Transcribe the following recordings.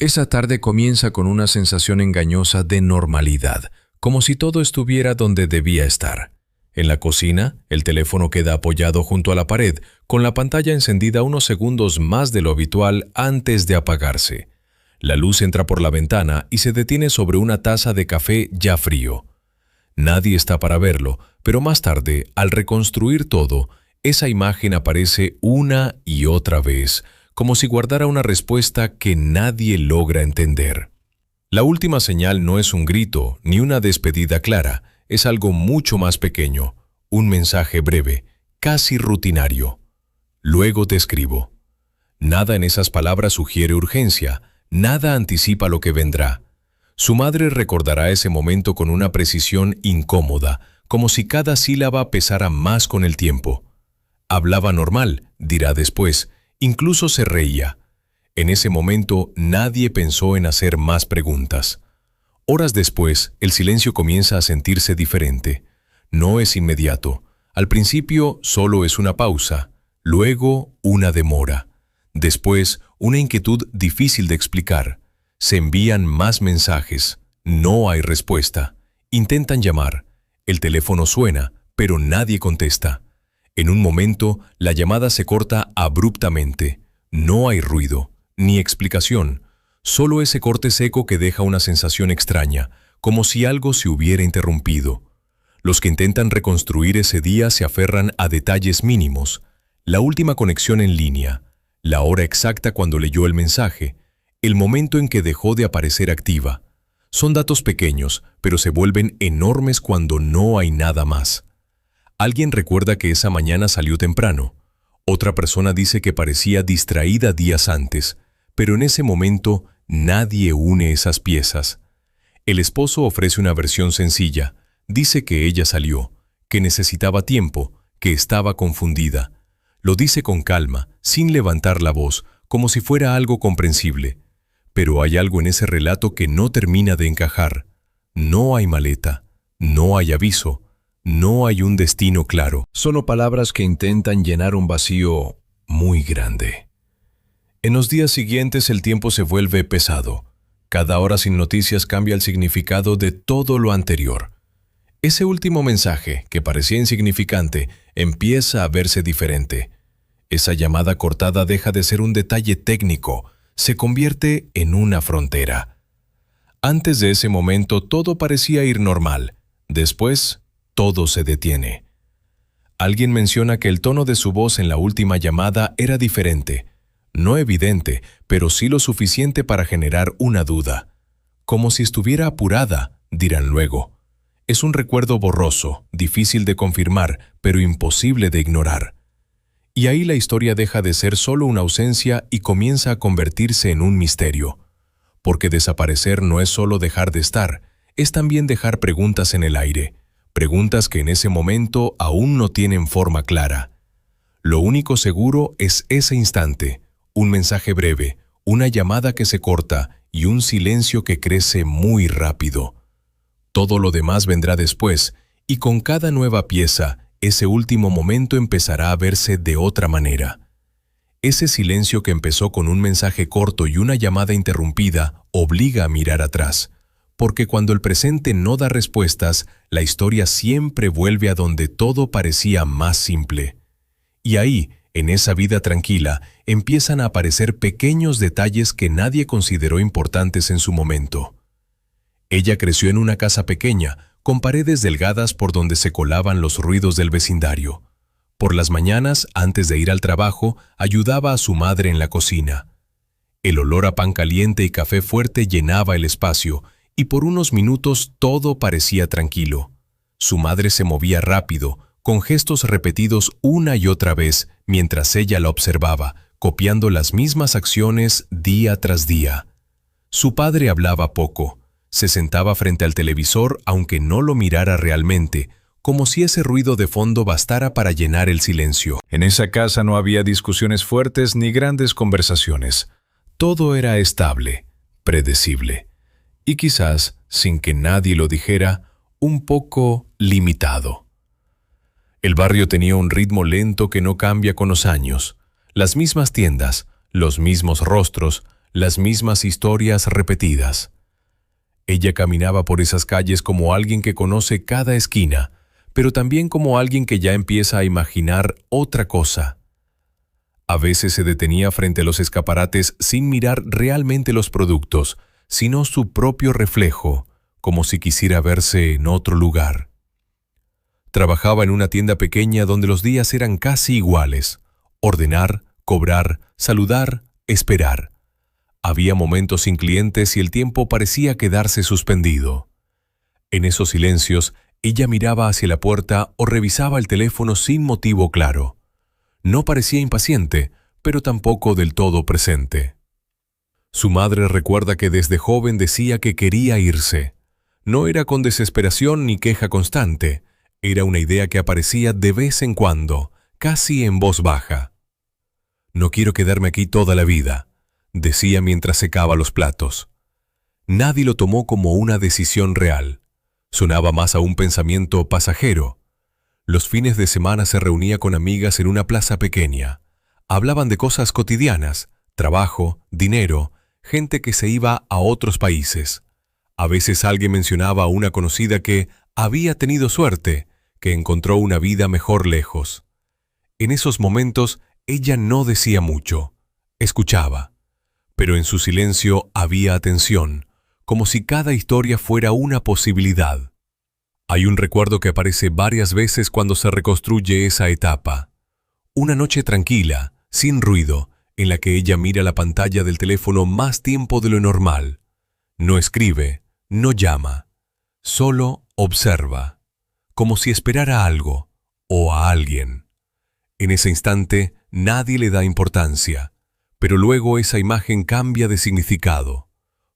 Esa tarde comienza con una sensación engañosa de normalidad, como si todo estuviera donde debía estar. En la cocina, el teléfono queda apoyado junto a la pared, con la pantalla encendida unos segundos más de lo habitual antes de apagarse. La luz entra por la ventana y se detiene sobre una taza de café ya frío. Nadie está para verlo, pero más tarde, al reconstruir todo, esa imagen aparece una y otra vez, como si guardara una respuesta que nadie logra entender. La última señal no es un grito ni una despedida clara, es algo mucho más pequeño, un mensaje breve, casi rutinario. Luego te escribo. Nada en esas palabras sugiere urgencia, nada anticipa lo que vendrá. Su madre recordará ese momento con una precisión incómoda, como si cada sílaba pesara más con el tiempo. Hablaba normal, dirá después, incluso se reía. En ese momento nadie pensó en hacer más preguntas. Horas después, el silencio comienza a sentirse diferente. No es inmediato. Al principio solo es una pausa, luego una demora. Después, una inquietud difícil de explicar. Se envían más mensajes. No hay respuesta. Intentan llamar. El teléfono suena, pero nadie contesta. En un momento, la llamada se corta abruptamente. No hay ruido, ni explicación. Solo ese corte seco que deja una sensación extraña, como si algo se hubiera interrumpido. Los que intentan reconstruir ese día se aferran a detalles mínimos. La última conexión en línea, la hora exacta cuando leyó el mensaje, el momento en que dejó de aparecer activa. Son datos pequeños, pero se vuelven enormes cuando no hay nada más. Alguien recuerda que esa mañana salió temprano. Otra persona dice que parecía distraída días antes, pero en ese momento nadie une esas piezas. El esposo ofrece una versión sencilla. Dice que ella salió, que necesitaba tiempo, que estaba confundida. Lo dice con calma, sin levantar la voz, como si fuera algo comprensible. Pero hay algo en ese relato que no termina de encajar. No hay maleta, no hay aviso, no hay un destino claro. Solo palabras que intentan llenar un vacío muy grande. En los días siguientes el tiempo se vuelve pesado. Cada hora sin noticias cambia el significado de todo lo anterior. Ese último mensaje, que parecía insignificante, empieza a verse diferente. Esa llamada cortada deja de ser un detalle técnico, se convierte en una frontera. Antes de ese momento todo parecía ir normal. Después, todo se detiene. Alguien menciona que el tono de su voz en la última llamada era diferente. No evidente, pero sí lo suficiente para generar una duda. Como si estuviera apurada, dirán luego. Es un recuerdo borroso, difícil de confirmar, pero imposible de ignorar. Y ahí la historia deja de ser solo una ausencia y comienza a convertirse en un misterio. Porque desaparecer no es solo dejar de estar, es también dejar preguntas en el aire. Preguntas que en ese momento aún no tienen forma clara. Lo único seguro es ese instante, un mensaje breve, una llamada que se corta y un silencio que crece muy rápido. Todo lo demás vendrá después, y con cada nueva pieza, ese último momento empezará a verse de otra manera. Ese silencio que empezó con un mensaje corto y una llamada interrumpida obliga a mirar atrás. Porque cuando el presente no da respuestas, la historia siempre vuelve a donde todo parecía más simple. Y ahí, en esa vida tranquila, empiezan a aparecer pequeños detalles que nadie consideró importantes en su momento. Ella creció en una casa pequeña, con paredes delgadas por donde se colaban los ruidos del vecindario. Por las mañanas, antes de ir al trabajo, ayudaba a su madre en la cocina. El olor a pan caliente y café fuerte llenaba el espacio, y por unos minutos todo parecía tranquilo. Su madre se movía rápido, con gestos repetidos una y otra vez, mientras ella la observaba, copiando las mismas acciones día tras día. Su padre hablaba poco. Se sentaba frente al televisor aunque no lo mirara realmente, como si ese ruido de fondo bastara para llenar el silencio. En esa casa no había discusiones fuertes ni grandes conversaciones. Todo era estable, predecible. Y quizás, sin que nadie lo dijera, un poco limitado. El barrio tenía un ritmo lento que no cambia con los años. Las mismas tiendas, los mismos rostros, las mismas historias repetidas. Ella caminaba por esas calles como alguien que conoce cada esquina, pero también como alguien que ya empieza a imaginar otra cosa. A veces se detenía frente a los escaparates sin mirar realmente los productos, sino su propio reflejo, como si quisiera verse en otro lugar. Trabajaba en una tienda pequeña donde los días eran casi iguales: ordenar, cobrar, saludar, esperar. Había momentos sin clientes y el tiempo parecía quedarse suspendido. En esos silencios, ella miraba hacia la puerta o revisaba el teléfono sin motivo claro. No parecía impaciente, pero tampoco del todo presente. Su madre recuerda que desde joven decía que quería irse. No era con desesperación ni queja constante, era una idea que aparecía de vez en cuando, casi en voz baja. «No quiero quedarme aquí toda la vida», decía mientras secaba los platos. Nadie lo tomó como una decisión real. Sonaba más a un pensamiento pasajero. Los fines de semana se reunía con amigas en una plaza pequeña. Hablaban de cosas cotidianas: trabajo, dinero, gente que se iba a otros países. A veces alguien mencionaba a una conocida que había tenido suerte, que encontró una vida mejor lejos. En esos momentos ella no decía mucho, escuchaba, pero en su silencio había atención, como si cada historia fuera una posibilidad. Hay un recuerdo que aparece varias veces cuando se reconstruye esa etapa. Una noche tranquila, sin ruido, en la que ella mira la pantalla del teléfono más tiempo de lo normal. No escribe, no llama, solo observa, como si esperara algo o a alguien. En ese instante nadie le da importancia, pero luego esa imagen cambia de significado,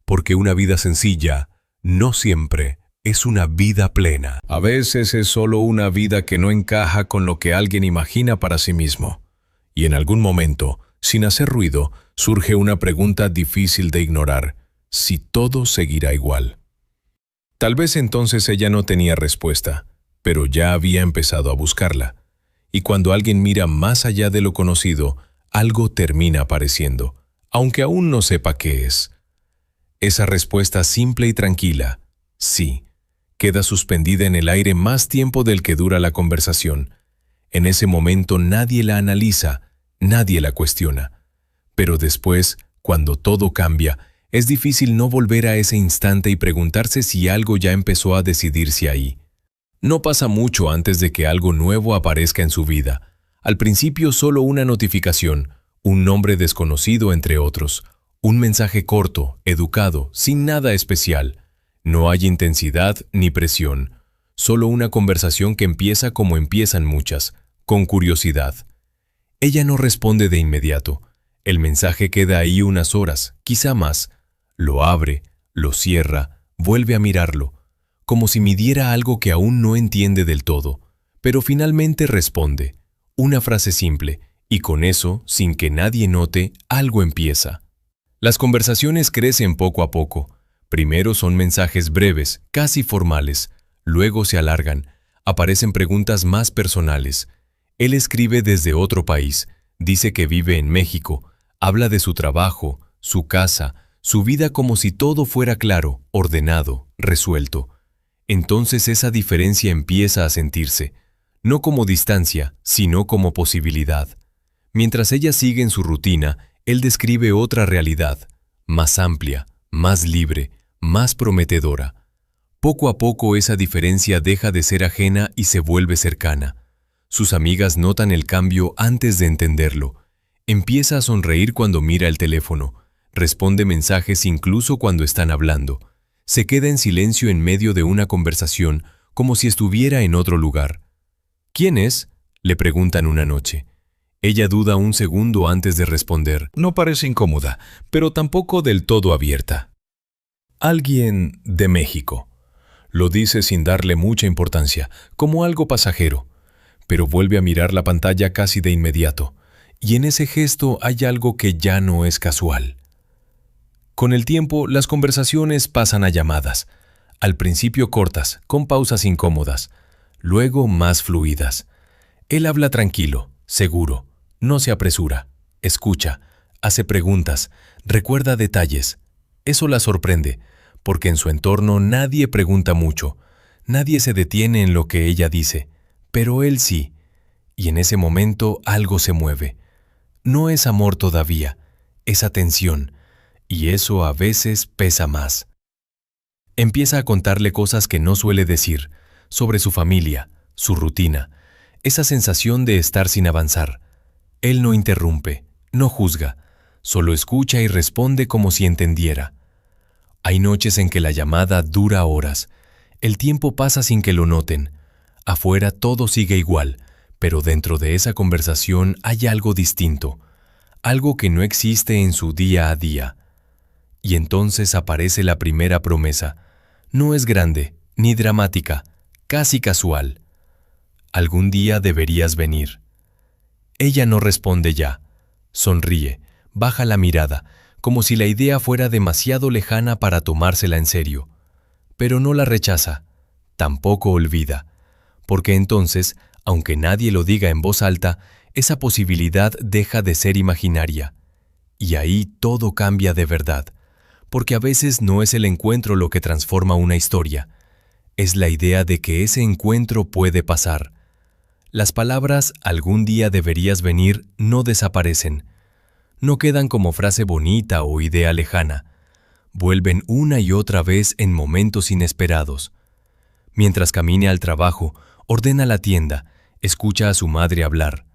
porque una vida sencilla no siempre es una vida plena. A veces es solo una vida que no encaja con lo que alguien imagina para sí mismo. Y en algún momento, sin hacer ruido, surge una pregunta difícil de ignorar: si todo seguirá igual. Tal vez entonces ella no tenía respuesta, pero ya había empezado a buscarla. Y cuando alguien mira más allá de lo conocido, algo termina apareciendo, aunque aún no sepa qué es. Esa respuesta simple y tranquila, sí, queda suspendida en el aire más tiempo del que dura la conversación. En ese momento nadie la analiza, nadie la cuestiona. Pero después, cuando todo cambia, es difícil no volver a ese instante y preguntarse si algo ya empezó a decidirse ahí. No pasa mucho antes de que algo nuevo aparezca en su vida. Al principio solo una notificación, un nombre desconocido entre otros, un mensaje corto, educado, sin nada especial. No hay intensidad ni presión, solo una conversación que empieza como empiezan muchas, con curiosidad. Ella no responde de inmediato. El mensaje queda ahí unas horas, quizá más. Lo abre, lo cierra, vuelve a mirarlo, como si midiera algo que aún no entiende del todo, pero finalmente responde. Una frase simple, y con eso, sin que nadie note, algo empieza. Las conversaciones crecen poco a poco. Primero son mensajes breves, casi formales, luego se alargan, aparecen preguntas más personales. Él escribe desde otro país, dice que vive en México, habla de su trabajo, su casa, su vida como si todo fuera claro, ordenado, resuelto. Entonces esa diferencia empieza a sentirse, no como distancia, sino como posibilidad. Mientras ella sigue en su rutina, él describe otra realidad, más amplia, más libre, más prometedora. Poco a poco esa diferencia deja de ser ajena y se vuelve cercana. Sus amigas notan el cambio antes de entenderlo. Empieza a sonreír cuando mira el teléfono, responde mensajes incluso cuando están hablando. Se queda en silencio en medio de una conversación, como si estuviera en otro lugar. ¿Quién es?, le preguntan una noche. Ella duda un segundo antes de responder. No parece incómoda, pero tampoco del todo abierta. Alguien de México. Lo dice sin darle mucha importancia, como algo pasajero. Pero vuelve a mirar la pantalla casi de inmediato, y en ese gesto hay algo que ya no es casual. Con el tiempo, las conversaciones pasan a llamadas. Al principio cortas, con pausas incómodas, luego más fluidas. Él habla tranquilo, seguro, no se apresura, escucha, Hace preguntas, recuerda detalles. Eso la sorprende, porque en su entorno nadie pregunta mucho, nadie se detiene en lo que ella dice, pero él sí, y en ese momento algo se mueve. No es amor todavía, es atención, y eso a veces pesa más. Empieza a contarle cosas que no suele decir, sobre su familia, su rutina, esa sensación de estar sin avanzar. Él no interrumpe, no juzga, solo escucha y responde como si entendiera. Hay noches en que la llamada dura horas. El tiempo pasa sin que lo noten. Afuera todo sigue igual, pero dentro de esa conversación hay algo distinto, algo que no existe en su día a día. Y entonces aparece la primera promesa. No es grande, ni dramática, casi casual. Algún día deberías venir. Ella no responde ya. Sonríe, baja la mirada, como si la idea fuera demasiado lejana para tomársela en serio. Pero no la rechaza, tampoco olvida, porque entonces, aunque nadie lo diga en voz alta, esa posibilidad deja de ser imaginaria. Y ahí todo cambia de verdad, porque a veces no es el encuentro lo que transforma una historia, es la idea de que ese encuentro puede pasar. Las palabras "algún día deberías venir" no desaparecen, no quedan como frase bonita o idea lejana, vuelven una y otra vez en momentos inesperados. Mientras camine al trabajo, ordena la tienda, escucha a su madre hablar.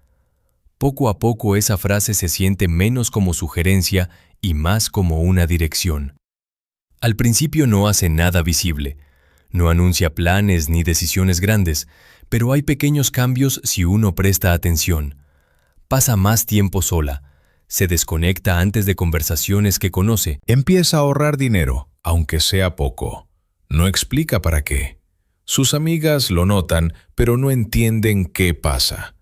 Poco a poco esa frase se siente menos como sugerencia y más como una dirección. Al principio no hace nada visible, no anuncia planes ni decisiones grandes, pero hay pequeños cambios si uno presta atención. Pasa más tiempo sola, se desconecta antes de conversaciones que conoce. Empieza a ahorrar dinero, aunque sea poco. No explica para qué. Sus amigas lo notan, pero no entienden qué pasa.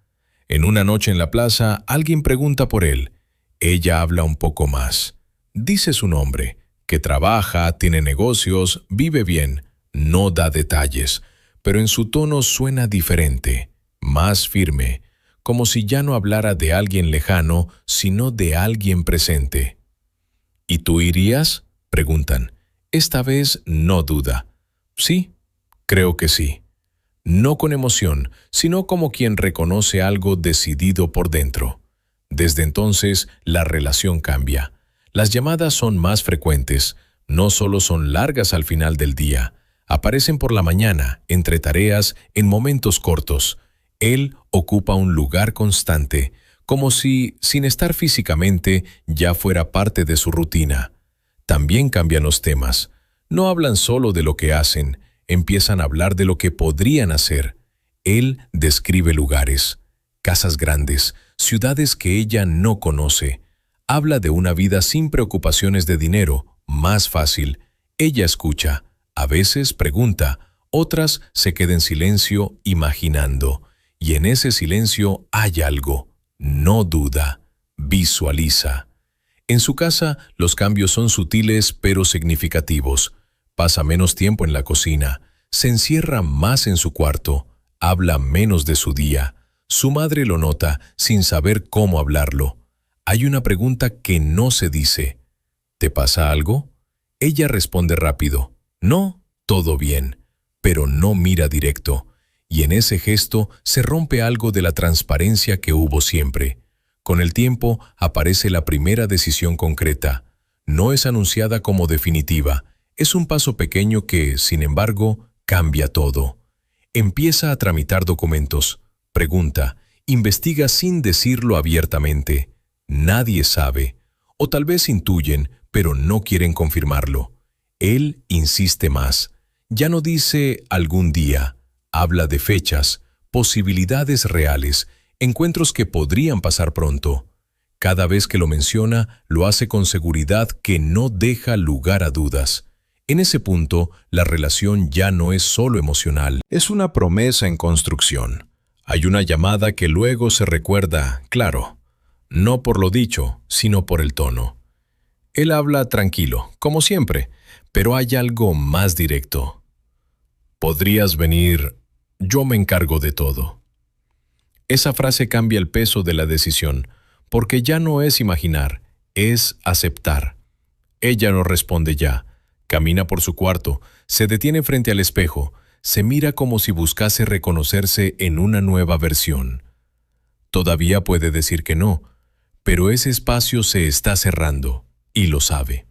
En una noche en la plaza, alguien pregunta por él. Ella habla un poco más. Dice su nombre, que trabaja, tiene negocios, vive bien. No da detalles, pero en su tono suena diferente, más firme, como si ya no hablara de alguien lejano, sino de alguien presente. ¿Y tú irías?, preguntan. Esta vez no duda. Sí, creo que sí. No con emoción, sino como quien reconoce algo decidido por dentro. Desde entonces, la relación cambia. Las llamadas son más frecuentes, no solo son largas al final del día, aparecen por la mañana, entre tareas, en momentos cortos. Él ocupa un lugar constante, como si, sin estar físicamente, ya fuera parte de su rutina. También cambian los temas. No hablan solo de lo que hacen, empiezan a hablar de lo que podrían hacer. Él describe lugares, casas grandes, ciudades que ella no conoce. Habla de una vida sin preocupaciones de dinero, más fácil. Ella escucha, a veces pregunta, otras se queda en silencio imaginando. Y en ese silencio hay algo. No duda, visualiza. En su casa, los cambios son sutiles pero significativos. Pasa menos tiempo en la cocina, se encierra más en su cuarto, habla menos de su día. Su madre lo nota sin saber cómo hablarlo. Hay una pregunta que no se dice. ¿Te pasa algo? Ella responde rápido. No, todo bien, pero no mira directo. Y en ese gesto se rompe algo de la transparencia que hubo siempre. Con el tiempo aparece la primera decisión concreta. No es anunciada como definitiva. Es un paso pequeño que, sin embargo, cambia todo. Empieza a tramitar documentos, pregunta, investiga sin decirlo abiertamente. Nadie sabe, o tal vez intuyen, pero no quieren confirmarlo. Él insiste más. Ya no dice algún día, habla de fechas, posibilidades reales, encuentros que podrían pasar pronto. Cada vez que lo menciona, lo hace con seguridad que no deja lugar a dudas. En ese punto, la relación ya no es solo emocional, es una promesa en construcción. Hay una llamada que luego se recuerda, claro, no por lo dicho, sino por el tono. Él habla tranquilo, como siempre, pero hay algo más directo. Podrías venir, yo me encargo de todo. Esa frase cambia el peso de la decisión, porque ya no es imaginar, Es aceptar. Ella no responde ya. Camina por su cuarto, se detiene frente al espejo, se mira como si buscase reconocerse en una nueva versión. Todavía puede decir que no, pero ese espacio se está cerrando, y lo sabe.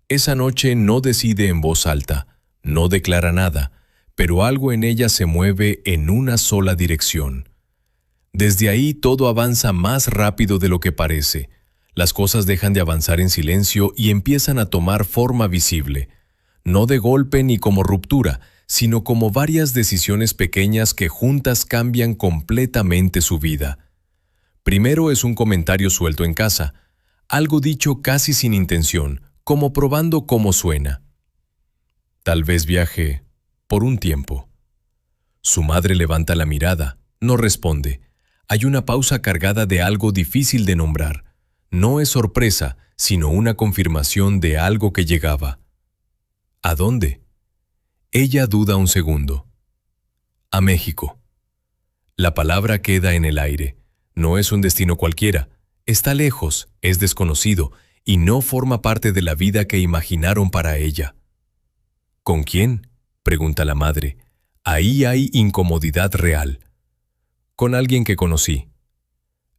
Esa noche no decide en voz alta, no declara nada, pero algo en ella se mueve en una sola dirección. Desde ahí todo avanza más rápido de lo que parece. Las cosas dejan de avanzar en silencio y empiezan a tomar forma visible, no de golpe ni como ruptura, sino como varias decisiones pequeñas que juntas cambian completamente su vida. Primero es un comentario suelto en casa, algo dicho casi sin intención, como probando cómo suena. Tal vez viaje por un tiempo. Su madre levanta la mirada, no responde. Hay una pausa cargada de algo difícil de nombrar. No es sorpresa, sino una confirmación de algo que llegaba. ¿A dónde? Ella duda un segundo. A México. La palabra queda en el aire. No es un destino cualquiera. Está lejos, es desconocido, y no forma parte de la vida que imaginaron para ella. ¿Con quién?, pregunta la madre. Ahí hay incomodidad real. Con alguien que conocí.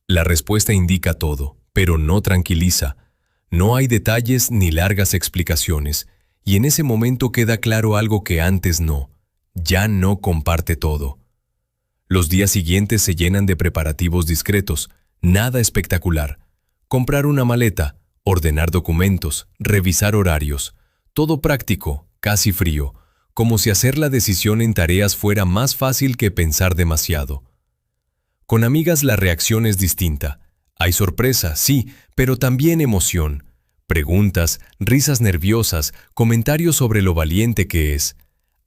La respuesta indica todo, pero no tranquiliza. No hay detalles ni largas explicaciones, y en ese momento queda claro algo que antes no. Ya no comparte todo. Los días siguientes se llenan de preparativos discretos, nada espectacular. Comprar una maleta, ordenar documentos, revisar horarios. Todo práctico, casi frío, como si hacer la decisión en tareas fuera más fácil que pensar demasiado. Con amigas la reacción es distinta. Hay sorpresa, sí, pero también emoción. Preguntas, risas nerviosas, comentarios sobre lo valiente que es.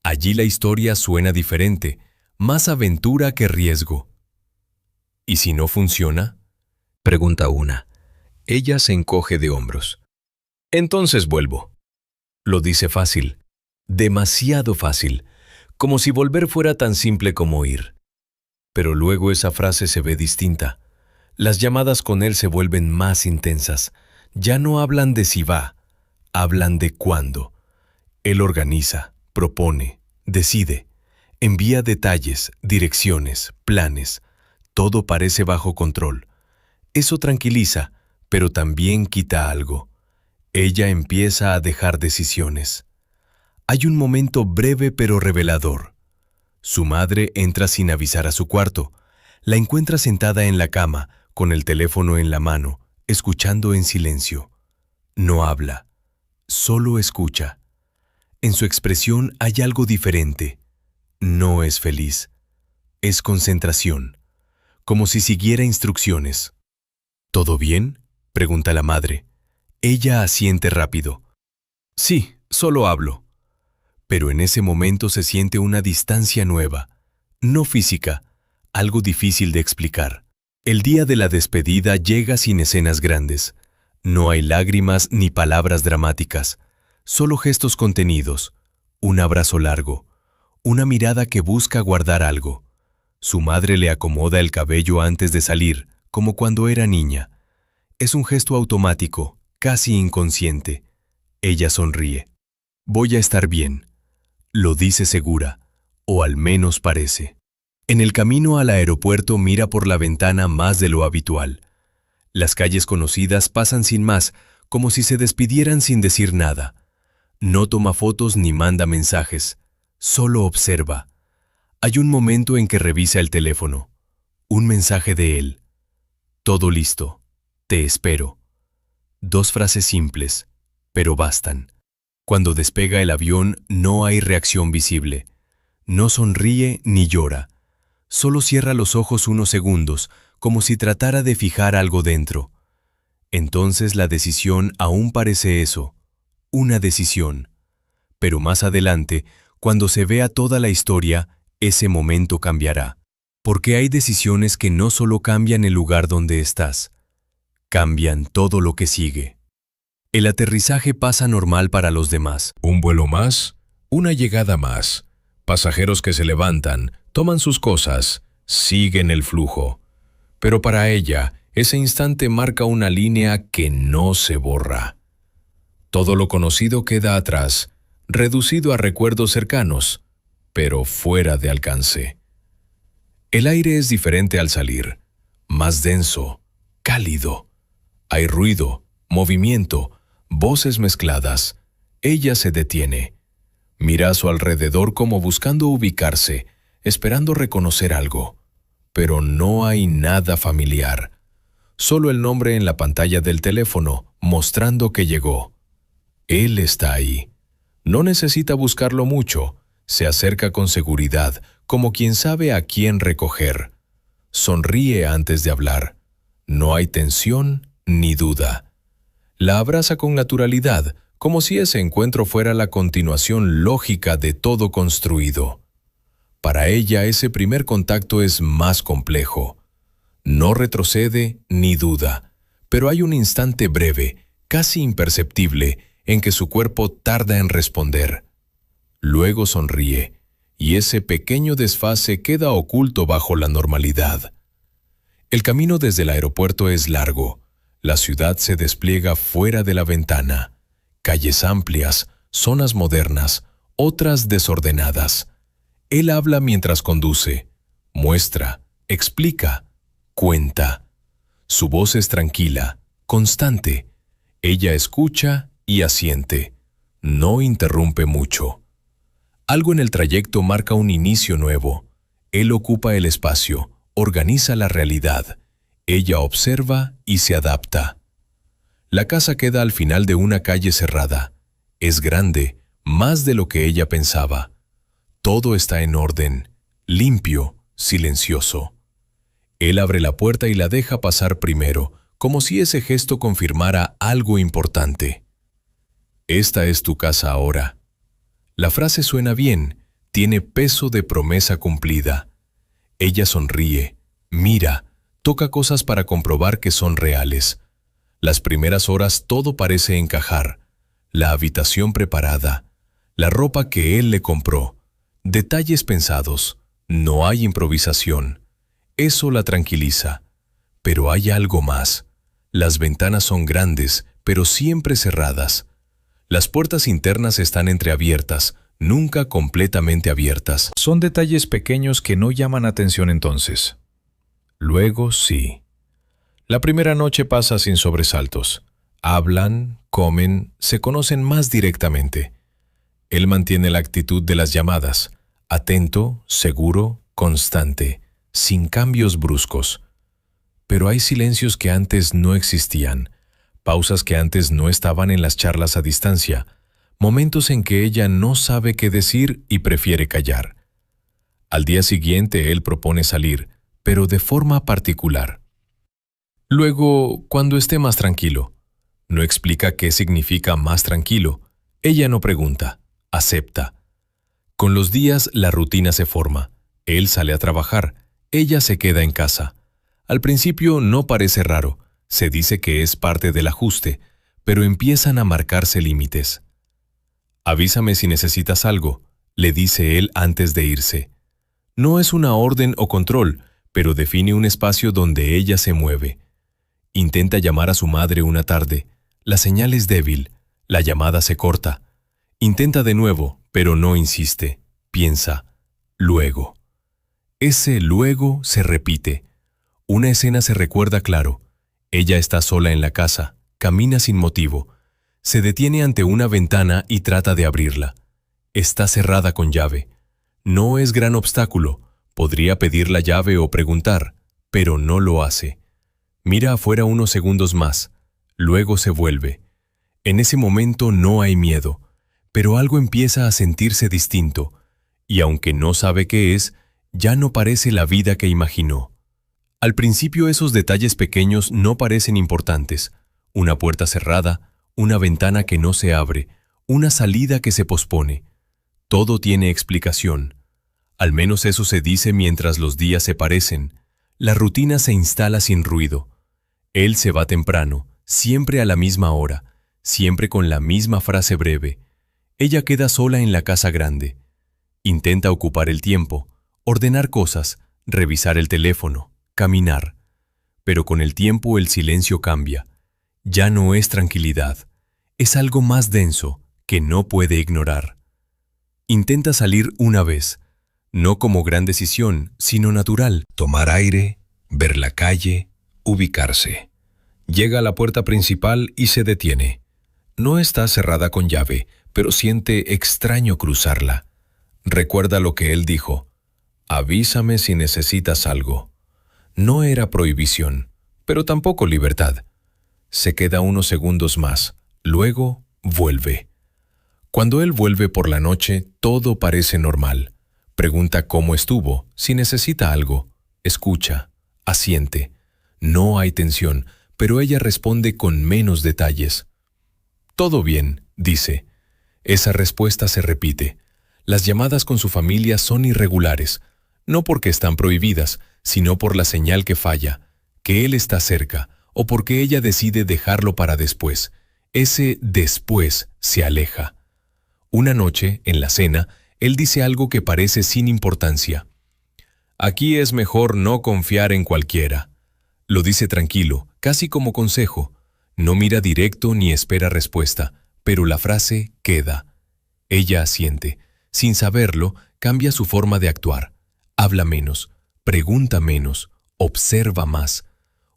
Allí la historia suena diferente, más aventura que riesgo. ¿Y si no funciona?, pregunta una. Ella se encoge de hombros. Entonces vuelvo. Lo dice fácil, demasiado fácil, como si volver fuera tan simple como ir. Pero luego esa frase se ve distinta. Las llamadas con él se vuelven más intensas. Ya no hablan de si va, hablan de cuándo. Él organiza, propone, decide, envía detalles, direcciones, planes. Todo parece bajo control. Eso tranquiliza, pero también quita algo. Ella empieza a dejar decisiones. Hay un momento breve pero revelador. Su madre entra sin avisar a su cuarto. La encuentra sentada en la cama, con el teléfono en la mano, escuchando en silencio. No habla, solo escucha. En su expresión hay algo diferente. No es feliz. Es concentración, como si siguiera instrucciones. ¿Todo bien?, pregunta la madre. Ella asiente rápido. Sí, solo hablo. Pero en ese momento se siente una distancia nueva, no física, algo difícil de explicar. El día de la despedida llega sin escenas grandes. No hay lágrimas ni palabras dramáticas, solo gestos contenidos, un abrazo largo, una mirada que busca guardar algo. Su madre le acomoda el cabello antes de salir, como cuando era niña. Es un gesto automático, casi inconsciente. Ella sonríe. Voy a estar bien. Lo dice segura, o al menos parece. En el camino al aeropuerto mira por la ventana más de lo habitual. Las calles conocidas pasan sin más, como si se despidieran sin decir nada. No toma fotos ni manda mensajes, solo observa. Hay un momento en que revisa el teléfono. Un mensaje de él. Todo listo. Te espero. 2 frases simples, pero bastan. Cuando despega el avión no hay reacción visible. No sonríe ni llora. Solo cierra los ojos unos segundos, como si tratara de fijar algo dentro. Entonces la decisión aún parece eso, una decisión. Pero más adelante, cuando se vea toda la historia, ese momento cambiará. Porque hay decisiones que no solo cambian el lugar donde estás, cambian todo lo que sigue. El aterrizaje pasa normal para los demás. Un vuelo más, una llegada más. Pasajeros que se levantan, toman sus cosas, siguen el flujo. Pero para ella, Ese instante marca una línea que no se borra. Todo lo conocido queda atrás, reducido a recuerdos cercanos, pero fuera de alcance. El aire es diferente al salir, más denso, cálido. Hay ruido, movimiento, voces mezcladas. Ella se detiene. Mira a su alrededor como buscando ubicarse, esperando reconocer algo. Pero no hay nada familiar. Solo el nombre en la pantalla del teléfono, mostrando que llegó. Él está ahí. No necesita buscarlo mucho. Se acerca con seguridad, como quien sabe a quién recoger. Sonríe antes de hablar. No hay tensión ni duda. La abraza con naturalidad, como si ese encuentro fuera la continuación lógica de todo construido. Para ella ese primer contacto es más complejo. No retrocede ni duda, pero hay un instante breve, casi imperceptible, en que su cuerpo tarda en responder. Luego sonríe, y ese pequeño desfase queda oculto bajo la normalidad. El camino desde el aeropuerto es largo. La ciudad se despliega fuera de la ventana. Calles amplias, zonas modernas, otras desordenadas. Él habla mientras conduce, muestra, explica, cuenta. Su voz es tranquila, constante. Ella escucha y asiente. No interrumpe mucho. Algo en el trayecto marca un inicio nuevo. Él ocupa el espacio, organiza la realidad. Ella observa y se adapta. La casa queda al final de una calle cerrada. Es grande, más de lo que ella pensaba. Todo está en orden, limpio, silencioso. Él abre la puerta y la deja pasar primero, como si ese gesto confirmara algo importante. Esta es tu casa ahora. La frase suena bien, tiene peso de promesa cumplida. Ella sonríe, mira, toca cosas para comprobar que son reales. Las primeras horas todo parece encajar. La habitación preparada, la ropa que él le compró, detalles pensados, no hay improvisación. Eso la tranquiliza. Pero hay algo más. Las ventanas son grandes, pero siempre cerradas. Las puertas internas están entreabiertas, nunca completamente abiertas. Son detalles pequeños que no llaman atención entonces. Luego sí. La primera noche pasa sin sobresaltos. Hablan, comen, se conocen más directamente. Él mantiene la actitud de las llamadas, atento, seguro, constante, sin cambios bruscos. Pero hay silencios que antes no existían, pausas que antes no estaban en las charlas a distancia, momentos en que ella no sabe qué decir y prefiere callar. Al día siguiente él propone salir, pero de forma particular. Luego, cuando esté más tranquilo. No explica qué significa más tranquilo. Ella no pregunta, acepta. Con los días la rutina se forma. Él sale a trabajar, ella se queda en casa. Al principio no parece raro, se dice que es parte del ajuste, pero empiezan a marcarse límites. Avísame si necesitas algo, le dice él antes de irse. No es una orden o control, pero define un espacio donde ella se mueve. Intenta llamar a su madre una tarde. La señal es débil, la llamada se corta. Intenta de nuevo, pero no insiste. Piensa, luego. Ese luego se repite. Una escena se recuerda claro. Ella está sola en la casa, camina sin motivo. Se detiene ante una ventana y trata de abrirla. Está cerrada con llave. No es gran obstáculo. Podría pedir la llave o preguntar, pero no lo hace. Mira afuera unos segundos más. Luego se vuelve. En ese momento no hay miedo, pero algo empieza a sentirse distinto, y aunque no sabe qué es, ya no parece la vida que imaginó. Al principio esos detalles pequeños no parecen importantes. Una puerta cerrada, una ventana que no se abre, una salida que se pospone. Todo tiene explicación. Al menos eso se dice mientras los días se parecen. La rutina se instala sin ruido. Él se va temprano, siempre a la misma hora, siempre con la misma frase breve. Ella queda sola en la casa grande. Intenta ocupar el tiempo, ordenar cosas, revisar el teléfono, caminar. Pero con el tiempo el silencio cambia. Ya no es tranquilidad. Es algo más denso que no puede ignorar. Intenta salir una vez, no como gran decisión, sino natural. Tomar aire, ver la calle, ubicarse. Llega a la puerta principal y se detiene. No está cerrada con llave, pero siente extraño cruzarla. Recuerda lo que él dijo: avísame si necesitas algo. No era prohibición, pero tampoco libertad. Se queda unos segundos más, luego vuelve. Cuando él vuelve por la noche, todo parece normal. Pregunta cómo estuvo, si necesita algo. Escucha, asiente. No hay tensión, pero ella responde con menos detalles. Todo bien, dice. Esa respuesta se repite. Las llamadas con su familia son irregulares, no porque están prohibidas, sino por la señal que falla, que él está cerca, o porque ella decide dejarlo para después. Ese después se aleja. Una noche, en la cena, él dice algo que parece sin importancia. Aquí es mejor no confiar en cualquiera. Lo dice tranquilo, casi como consejo. No mira directo ni espera respuesta, pero la frase queda. Ella asiente. Sin saberlo, cambia su forma de actuar. Habla menos, pregunta menos, observa más.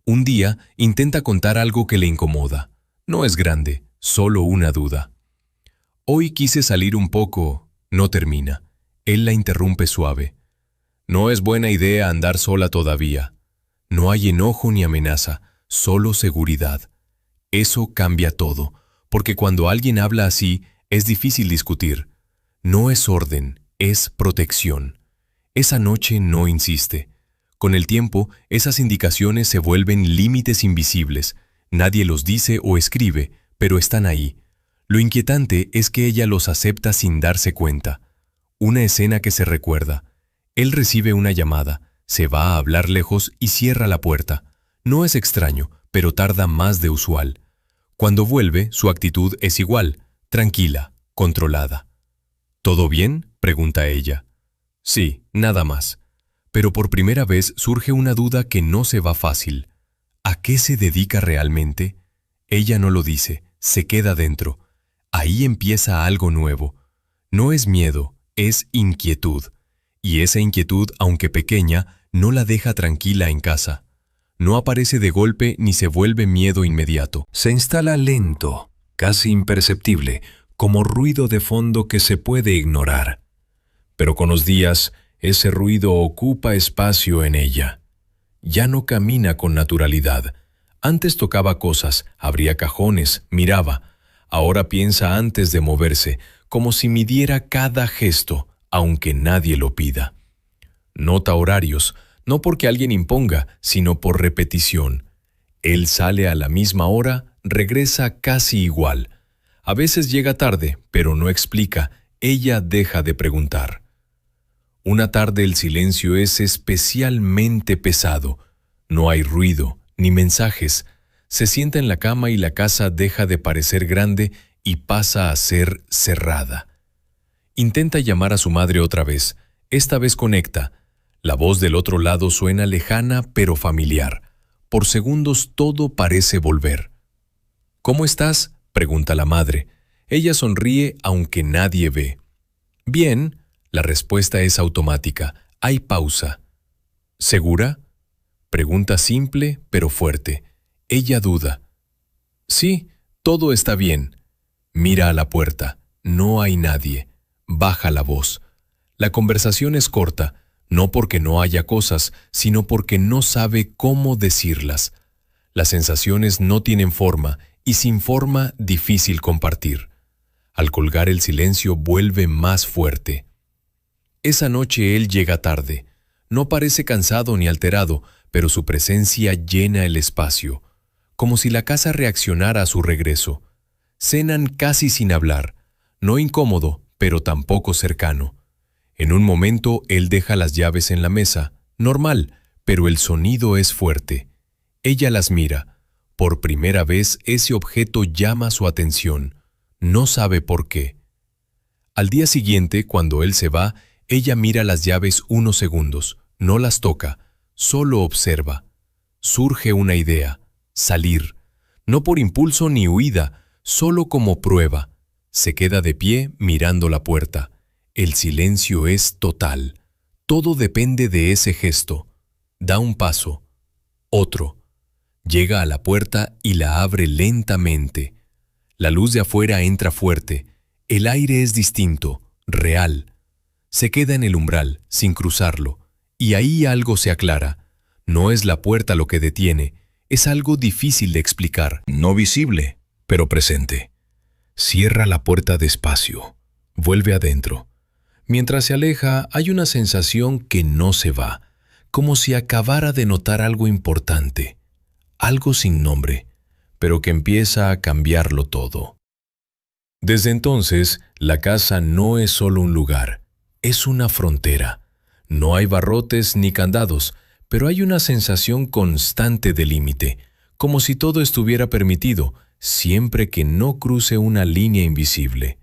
Un día intenta contar algo que le incomoda. No es grande, solo una duda. Hoy quise salir un poco. No termina. Él la interrumpe suave. No es buena idea andar sola todavía. No hay enojo ni amenaza, solo seguridad. Eso cambia todo, porque cuando alguien habla así, es difícil discutir. No es orden, es protección. Esa noche no insiste. Con el tiempo, esas indicaciones se vuelven límites invisibles. Nadie los dice o escribe, pero están ahí. Lo inquietante es que ella los acepta sin darse cuenta. Una escena que se recuerda. Él recibe una llamada, se va a hablar lejos y cierra la puerta. No es extraño, pero tarda más de usual. Cuando vuelve, su actitud es igual, tranquila, controlada. ¿Todo bien?, pregunta ella. Sí, nada más. Pero por primera vez surge una duda que no se va fácil. ¿A qué se dedica realmente? Ella no lo dice, se queda dentro. Ahí empieza algo nuevo. No es miedo, es inquietud. Y esa inquietud, aunque pequeña, no la deja tranquila en casa. No aparece de golpe ni se vuelve miedo inmediato. Se instala lento, casi imperceptible, como ruido de fondo que se puede ignorar. Pero con los días, ese ruido ocupa espacio en ella. Ya no camina con naturalidad. Antes tocaba cosas, abría cajones, miraba. Ahora piensa antes de moverse, como si midiera cada gesto, aunque nadie lo pida. Nota horarios, no porque alguien imponga, sino por repetición. Él sale a la misma hora, regresa casi igual. A veces llega tarde, pero no explica, ella deja de preguntar. Una tarde el silencio es especialmente pesado. No hay ruido, ni mensajes. Se sienta en la cama y la casa deja de parecer grande y pasa a ser cerrada. Intenta llamar a su madre otra vez. Esta vez conecta. La voz del otro lado suena lejana pero familiar. Por segundos todo parece volver. ¿Cómo estás?, pregunta la madre. Ella sonríe aunque nadie ve. Bien, la respuesta es automática. Hay pausa. ¿Segura?, pregunta simple pero fuerte. Ella duda. Sí, todo está bien. Mira a la puerta. No hay nadie. Baja la voz. La conversación es corta, no porque no haya cosas, sino porque no sabe cómo decirlas. Las sensaciones no tienen forma, y sin forma difícil compartir. Al colgar el silencio vuelve más fuerte. Esa noche él llega tarde. No parece cansado ni alterado, pero su presencia llena el espacio, como si la casa reaccionara a su regreso. Cenan casi sin hablar, no incómodo, pero tampoco cercano. En un momento él deja las llaves en la mesa, normal, pero el sonido es fuerte. Ella las mira. Por primera vez ese objeto llama su atención. No sabe por qué. Al día siguiente, cuando él se va, ella mira las llaves unos segundos, no las toca, solo observa. Surge una idea, salir. No por impulso ni huida, solo como prueba. Se queda de pie mirando la puerta. El silencio es total. Todo depende de ese gesto. Da un paso, otro. Llega a la puerta y la abre lentamente. La luz de afuera entra fuerte. El aire es distinto, real. Se queda en el umbral, sin cruzarlo. Y ahí algo se aclara. No es la puerta lo que detiene, es algo difícil de explicar. No visible, pero presente. Cierra la puerta despacio. Vuelve adentro. Mientras se aleja, hay una sensación que no se va, como si acabara de notar algo importante, algo sin nombre, pero que empieza a cambiarlo todo. Desde entonces, la casa no es solo un lugar, es una frontera. No hay barrotes ni candados, pero hay una sensación constante de límite, como si todo estuviera permitido, siempre que no cruce una línea invisible.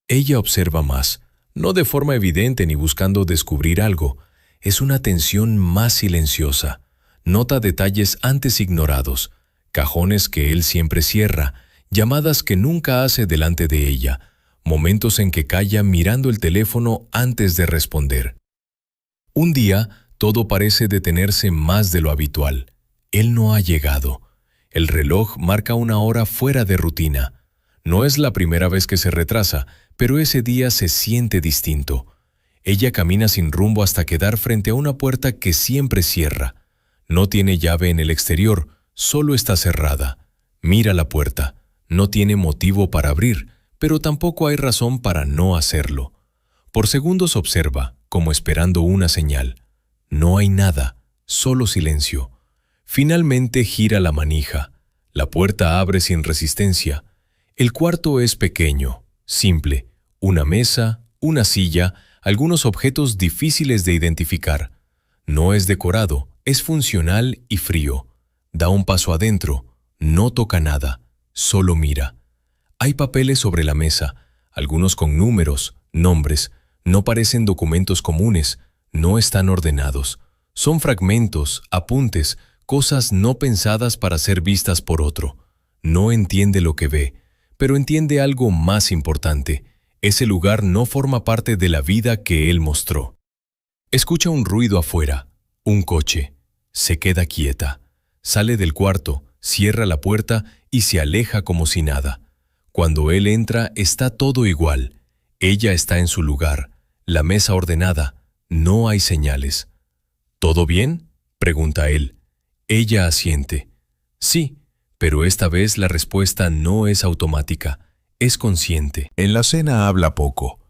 Ella observa más, no de forma evidente ni buscando descubrir algo. Es una atención más silenciosa. Nota detalles antes ignorados, cajones que él siempre cierra, llamadas que nunca hace delante de ella, momentos en que calla mirando el teléfono antes de responder. Un día, todo parece detenerse más de lo habitual. Él no ha llegado. El reloj marca una hora fuera de rutina. No es la primera vez que se retrasa, pero ese día se siente distinto. Ella camina sin rumbo hasta quedar frente a una puerta que siempre cierra. No tiene llave en el exterior, solo está cerrada. Mira la puerta. No tiene motivo para abrir, pero tampoco hay razón para no hacerlo. Por segundos observa, como esperando una señal. No hay nada, solo silencio. Finalmente gira la manija. La puerta abre sin resistencia. El cuarto es pequeño, simple. Una mesa, una silla, algunos objetos difíciles de identificar. No es decorado, es funcional y frío. Da un paso adentro, no toca nada, solo mira. Hay papeles sobre la mesa, algunos con números, nombres. No parecen documentos comunes, no están ordenados. Son fragmentos, apuntes, cosas no pensadas para ser vistas por otro. No entiende lo que ve, pero entiende algo más importante. Ese lugar no forma parte de la vida que él mostró. Escucha un ruido afuera, un coche. Se queda quieta. Sale del cuarto, cierra la puerta y se aleja como si nada. Cuando él entra, está todo igual. Ella está en su lugar, la mesa ordenada. No hay señales. ¿Todo bien?, pregunta él. Ella asiente. Sí, pero esta vez la respuesta no es automática. Es consciente. En la cena habla poco,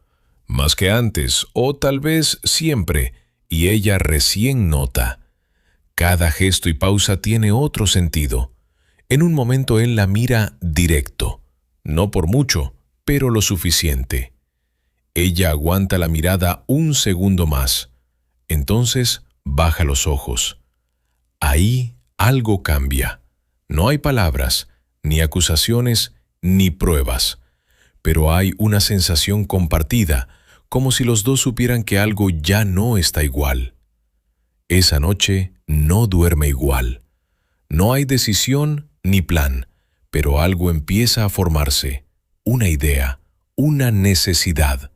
más que antes, o tal vez siempre, y ella recién nota. Cada gesto y pausa tiene otro sentido. En un momento él la mira directo, no por mucho, pero lo suficiente. Ella aguanta la mirada un segundo más. Entonces baja los ojos. Ahí algo cambia. No hay palabras, ni acusaciones, ni pruebas. Pero hay una sensación compartida, como si los dos supieran que algo ya no está igual. Esa noche no duerme igual. No hay decisión ni plan, pero algo empieza a formarse. Una idea, una necesidad.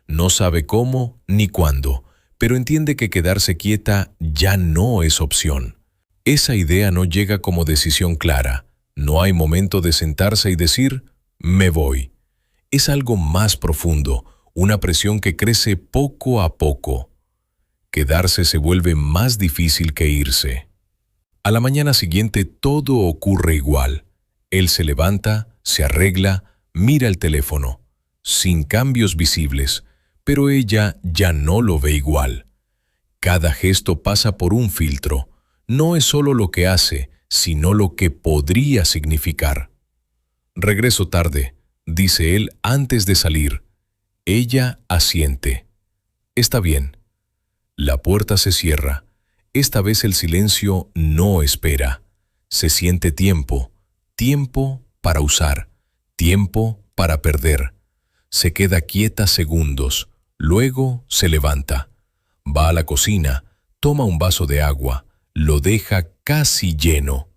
No sabe cómo ni cuándo, pero entiende que quedarse quieta ya no es opción. Esa idea no llega como decisión clara. No hay momento de sentarse y decir, me voy. Es algo más profundo, una presión que crece poco a poco. Quedarse se vuelve más difícil que irse. A la mañana siguiente todo ocurre igual. Él se levanta, se arregla, mira el teléfono, sin cambios visibles, pero ella ya no lo ve igual. Cada gesto pasa por un filtro. No es solo lo que hace, sino lo que podría significar. Regreso tarde, dice él antes de salir. Ella asiente. Está bien. La puerta se cierra. Esta vez el silencio no espera. Se siente tiempo. Tiempo para usar. Tiempo para perder. Se queda quieta segundos. Luego se levanta. Va a la cocina. Toma un vaso de agua. Lo deja casi lleno.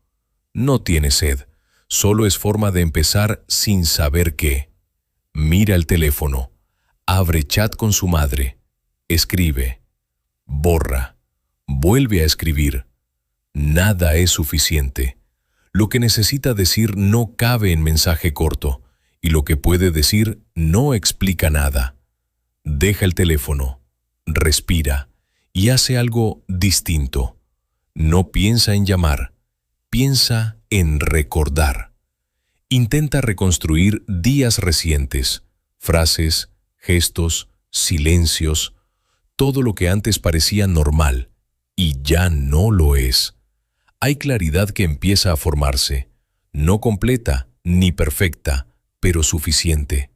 No tiene sed, solo es forma de empezar sin saber qué. Mira el teléfono, abre chat con su madre, escribe, borra, vuelve a escribir. Nada es suficiente. Lo que necesita decir no cabe en mensaje corto, y lo que puede decir no explica nada. Deja el teléfono, respira y hace algo distinto. No piensa en llamar, piensa en recordar. Intenta reconstruir días recientes, frases, gestos, silencios, todo lo que antes parecía normal y ya no lo es. Hay claridad que empieza a formarse, no completa ni perfecta, pero suficiente.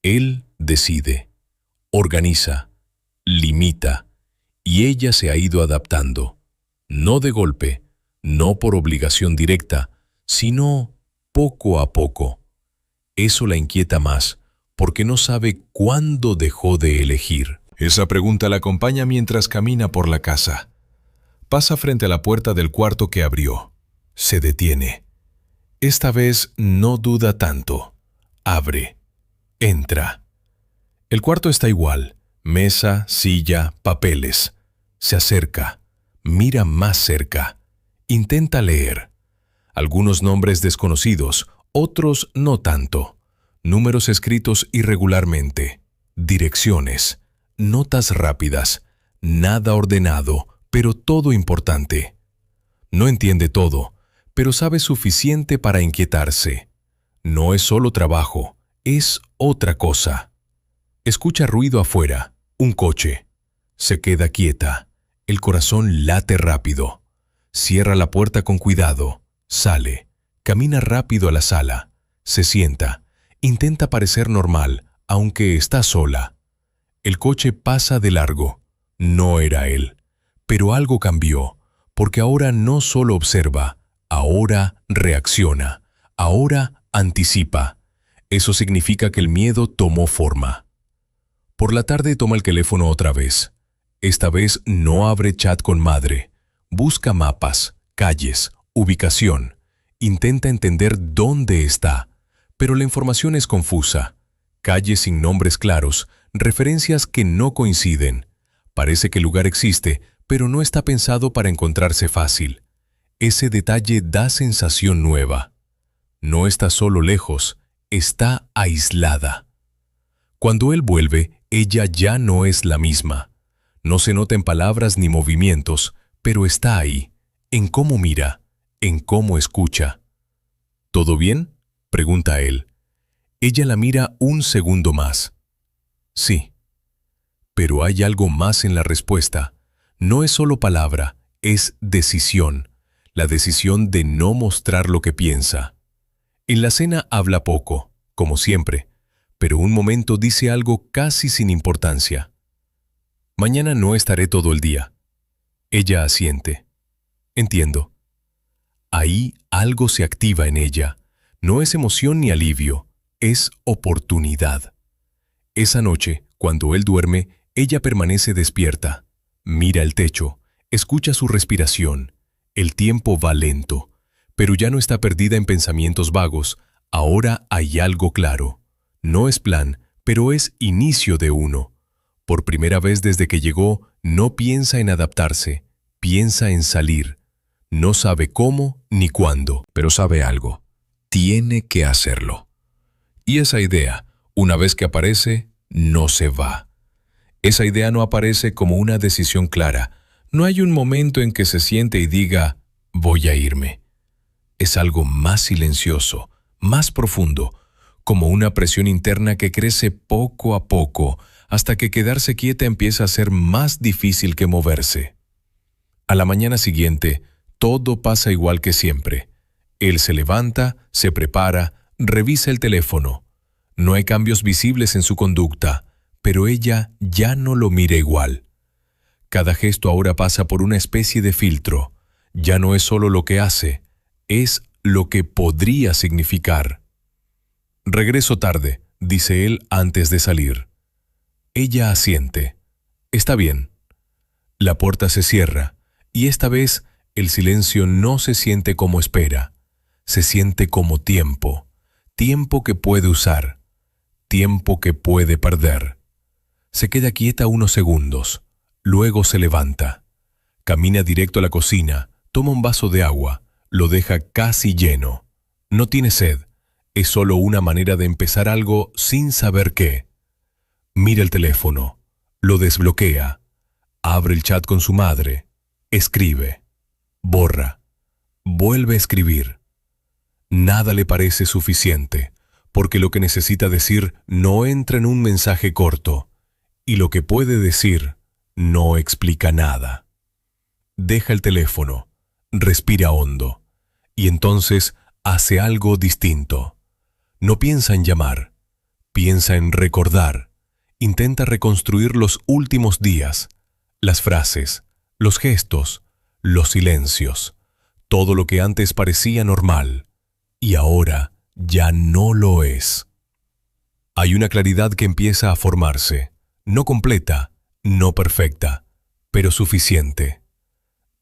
Él decide, organiza, limita, y ella se ha ido adaptando. No de golpe, no por obligación directa, sino poco a poco. Eso la inquieta más, porque no sabe cuándo dejó de elegir. Esa pregunta la acompaña mientras camina por la casa. Pasa frente a la puerta del cuarto que abrió. Se detiene. Esta vez no duda tanto. Abre. Entra. El cuarto está igual. Mesa, silla, papeles. Se acerca. Mira más cerca. Intenta leer. Algunos nombres desconocidos, otros no tanto. Números escritos irregularmente. Direcciones. Notas rápidas. Nada ordenado, pero todo importante. No entiende todo, pero sabe suficiente para inquietarse. No es solo trabajo, es otra cosa. Escucha ruido afuera, un coche. Se queda quieta. El corazón late rápido. Cierra la puerta con cuidado. Sale. Camina rápido a la sala. Se sienta. Intenta parecer normal, aunque está sola. El coche pasa de largo. No era él. Pero algo cambió, porque ahora no solo observa, ahora reacciona, ahora anticipa. Eso significa que el miedo tomó forma. Por la tarde toma el teléfono otra vez. Esta vez no abre chat con madre. Busca mapas, calles, ubicación. Intenta entender dónde está, pero la información es confusa. Calles sin nombres claros, referencias que no coinciden. Parece que el lugar existe, pero no está pensado para encontrarse fácil. Ese detalle da sensación nueva. No está solo lejos, está aislada. Cuando él vuelve, ella ya no es la misma. No se nota en palabras ni movimientos, pero está ahí, en cómo mira, en cómo escucha. ¿Todo bien?, pregunta él. Ella la mira un segundo más. Sí. Pero hay algo más en la respuesta. No es solo palabra, es decisión. La decisión de no mostrar lo que piensa. En la cena habla poco, como siempre, pero un momento dice algo casi sin importancia. Mañana no estaré todo el día. Ella asiente. Entiendo. Ahí algo se activa en ella. No es emoción ni alivio, es oportunidad. Esa noche, cuando él duerme, ella permanece despierta. Mira el techo, escucha su respiración. El tiempo va lento, pero ya no está perdida en pensamientos vagos. Ahora hay algo claro. No es plan, pero es inicio de uno. Por primera vez desde que llegó, no piensa en adaptarse, piensa en salir. No sabe cómo ni cuándo, pero sabe algo. Tiene que hacerlo. Y esa idea, una vez que aparece, no se va. Esa idea no aparece como una decisión clara. No hay un momento en que se siente y diga, voy a irme. Es algo más silencioso, más profundo, como una presión interna que crece poco a poco, hasta que quedarse quieta empieza a ser más difícil que moverse. A la mañana siguiente, todo pasa igual que siempre. Él se levanta, se prepara, revisa el teléfono. No hay cambios visibles en su conducta, pero ella ya no lo mira igual. Cada gesto ahora pasa por una especie de filtro. Ya no es solo lo que hace, es lo que podría significar. Regreso tarde, dice él antes de salir. Ella asiente. Está bien. La puerta se cierra, y esta vez El silencio no se siente como espera, se siente como tiempo, tiempo que puede usar, tiempo que puede perder. Se queda quieta unos segundos, luego se levanta. Camina directo a la cocina, toma un vaso de agua, lo deja casi lleno. No tiene sed, es solo una manera de empezar algo sin saber qué. Mira el teléfono, lo desbloquea, abre el chat con su madre, escribe, borra, vuelve a escribir. Nada le parece suficiente, porque lo que necesita decir no entra en un mensaje corto, y lo que puede decir no explica nada. Deja el teléfono, respira hondo, y entonces hace algo distinto. No piensa en llamar, piensa en recordar. Intenta reconstruir los últimos días, las frases, los gestos, los silencios, todo lo que antes parecía normal, y ahora ya no lo es. Hay una claridad que empieza a formarse, no completa, no perfecta, pero suficiente.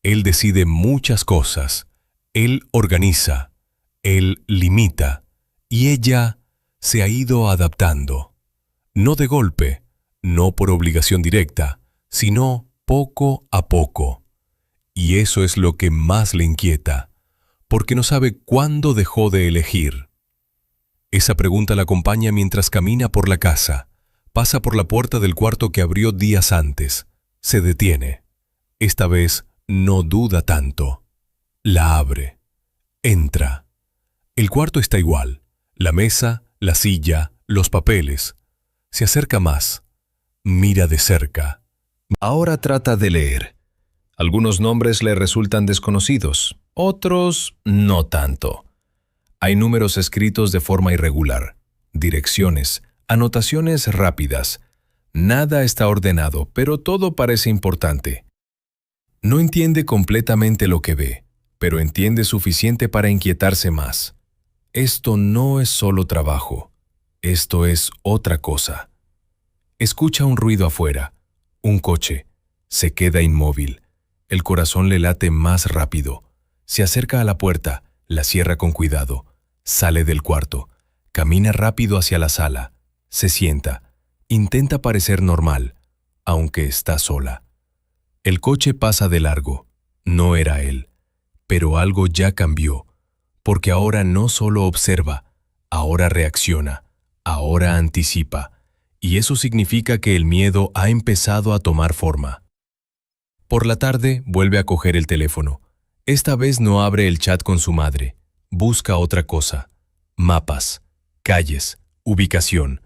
Él decide muchas cosas, él organiza, él limita, y ella se ha ido adaptando. No de golpe, no por obligación directa, sino poco a poco. Y eso es lo que más le inquieta, porque no sabe cuándo dejó de elegir. Esa pregunta la acompaña mientras camina por la casa, pasa por la puerta del cuarto que abrió días antes, se detiene. Esta vez no duda tanto. La abre. Entra. El cuarto está igual, la mesa, la silla, los papeles. Se acerca más, mira de cerca. Ahora trata de leer. Algunos nombres le resultan desconocidos, otros no tanto. Hay números escritos de forma irregular, direcciones, anotaciones rápidas. Nada está ordenado, pero todo parece importante. No entiende completamente lo que ve, pero entiende suficiente para inquietarse más. Esto no es solo trabajo. Esto es otra cosa. Escucha un ruido afuera, un coche. Se queda inmóvil. El corazón le late más rápido. Se acerca a la puerta, la cierra con cuidado. Sale del cuarto. Camina rápido hacia la sala. Se sienta. Intenta parecer normal, aunque está sola. El coche pasa de largo. No era él. Pero algo ya cambió, porque ahora no solo observa, ahora reacciona. Ahora anticipa, y eso significa que el miedo ha empezado a tomar forma. Por la tarde vuelve a coger el teléfono. Esta vez no abre el chat con su madre. Busca otra cosa. Mapas, calles, ubicación.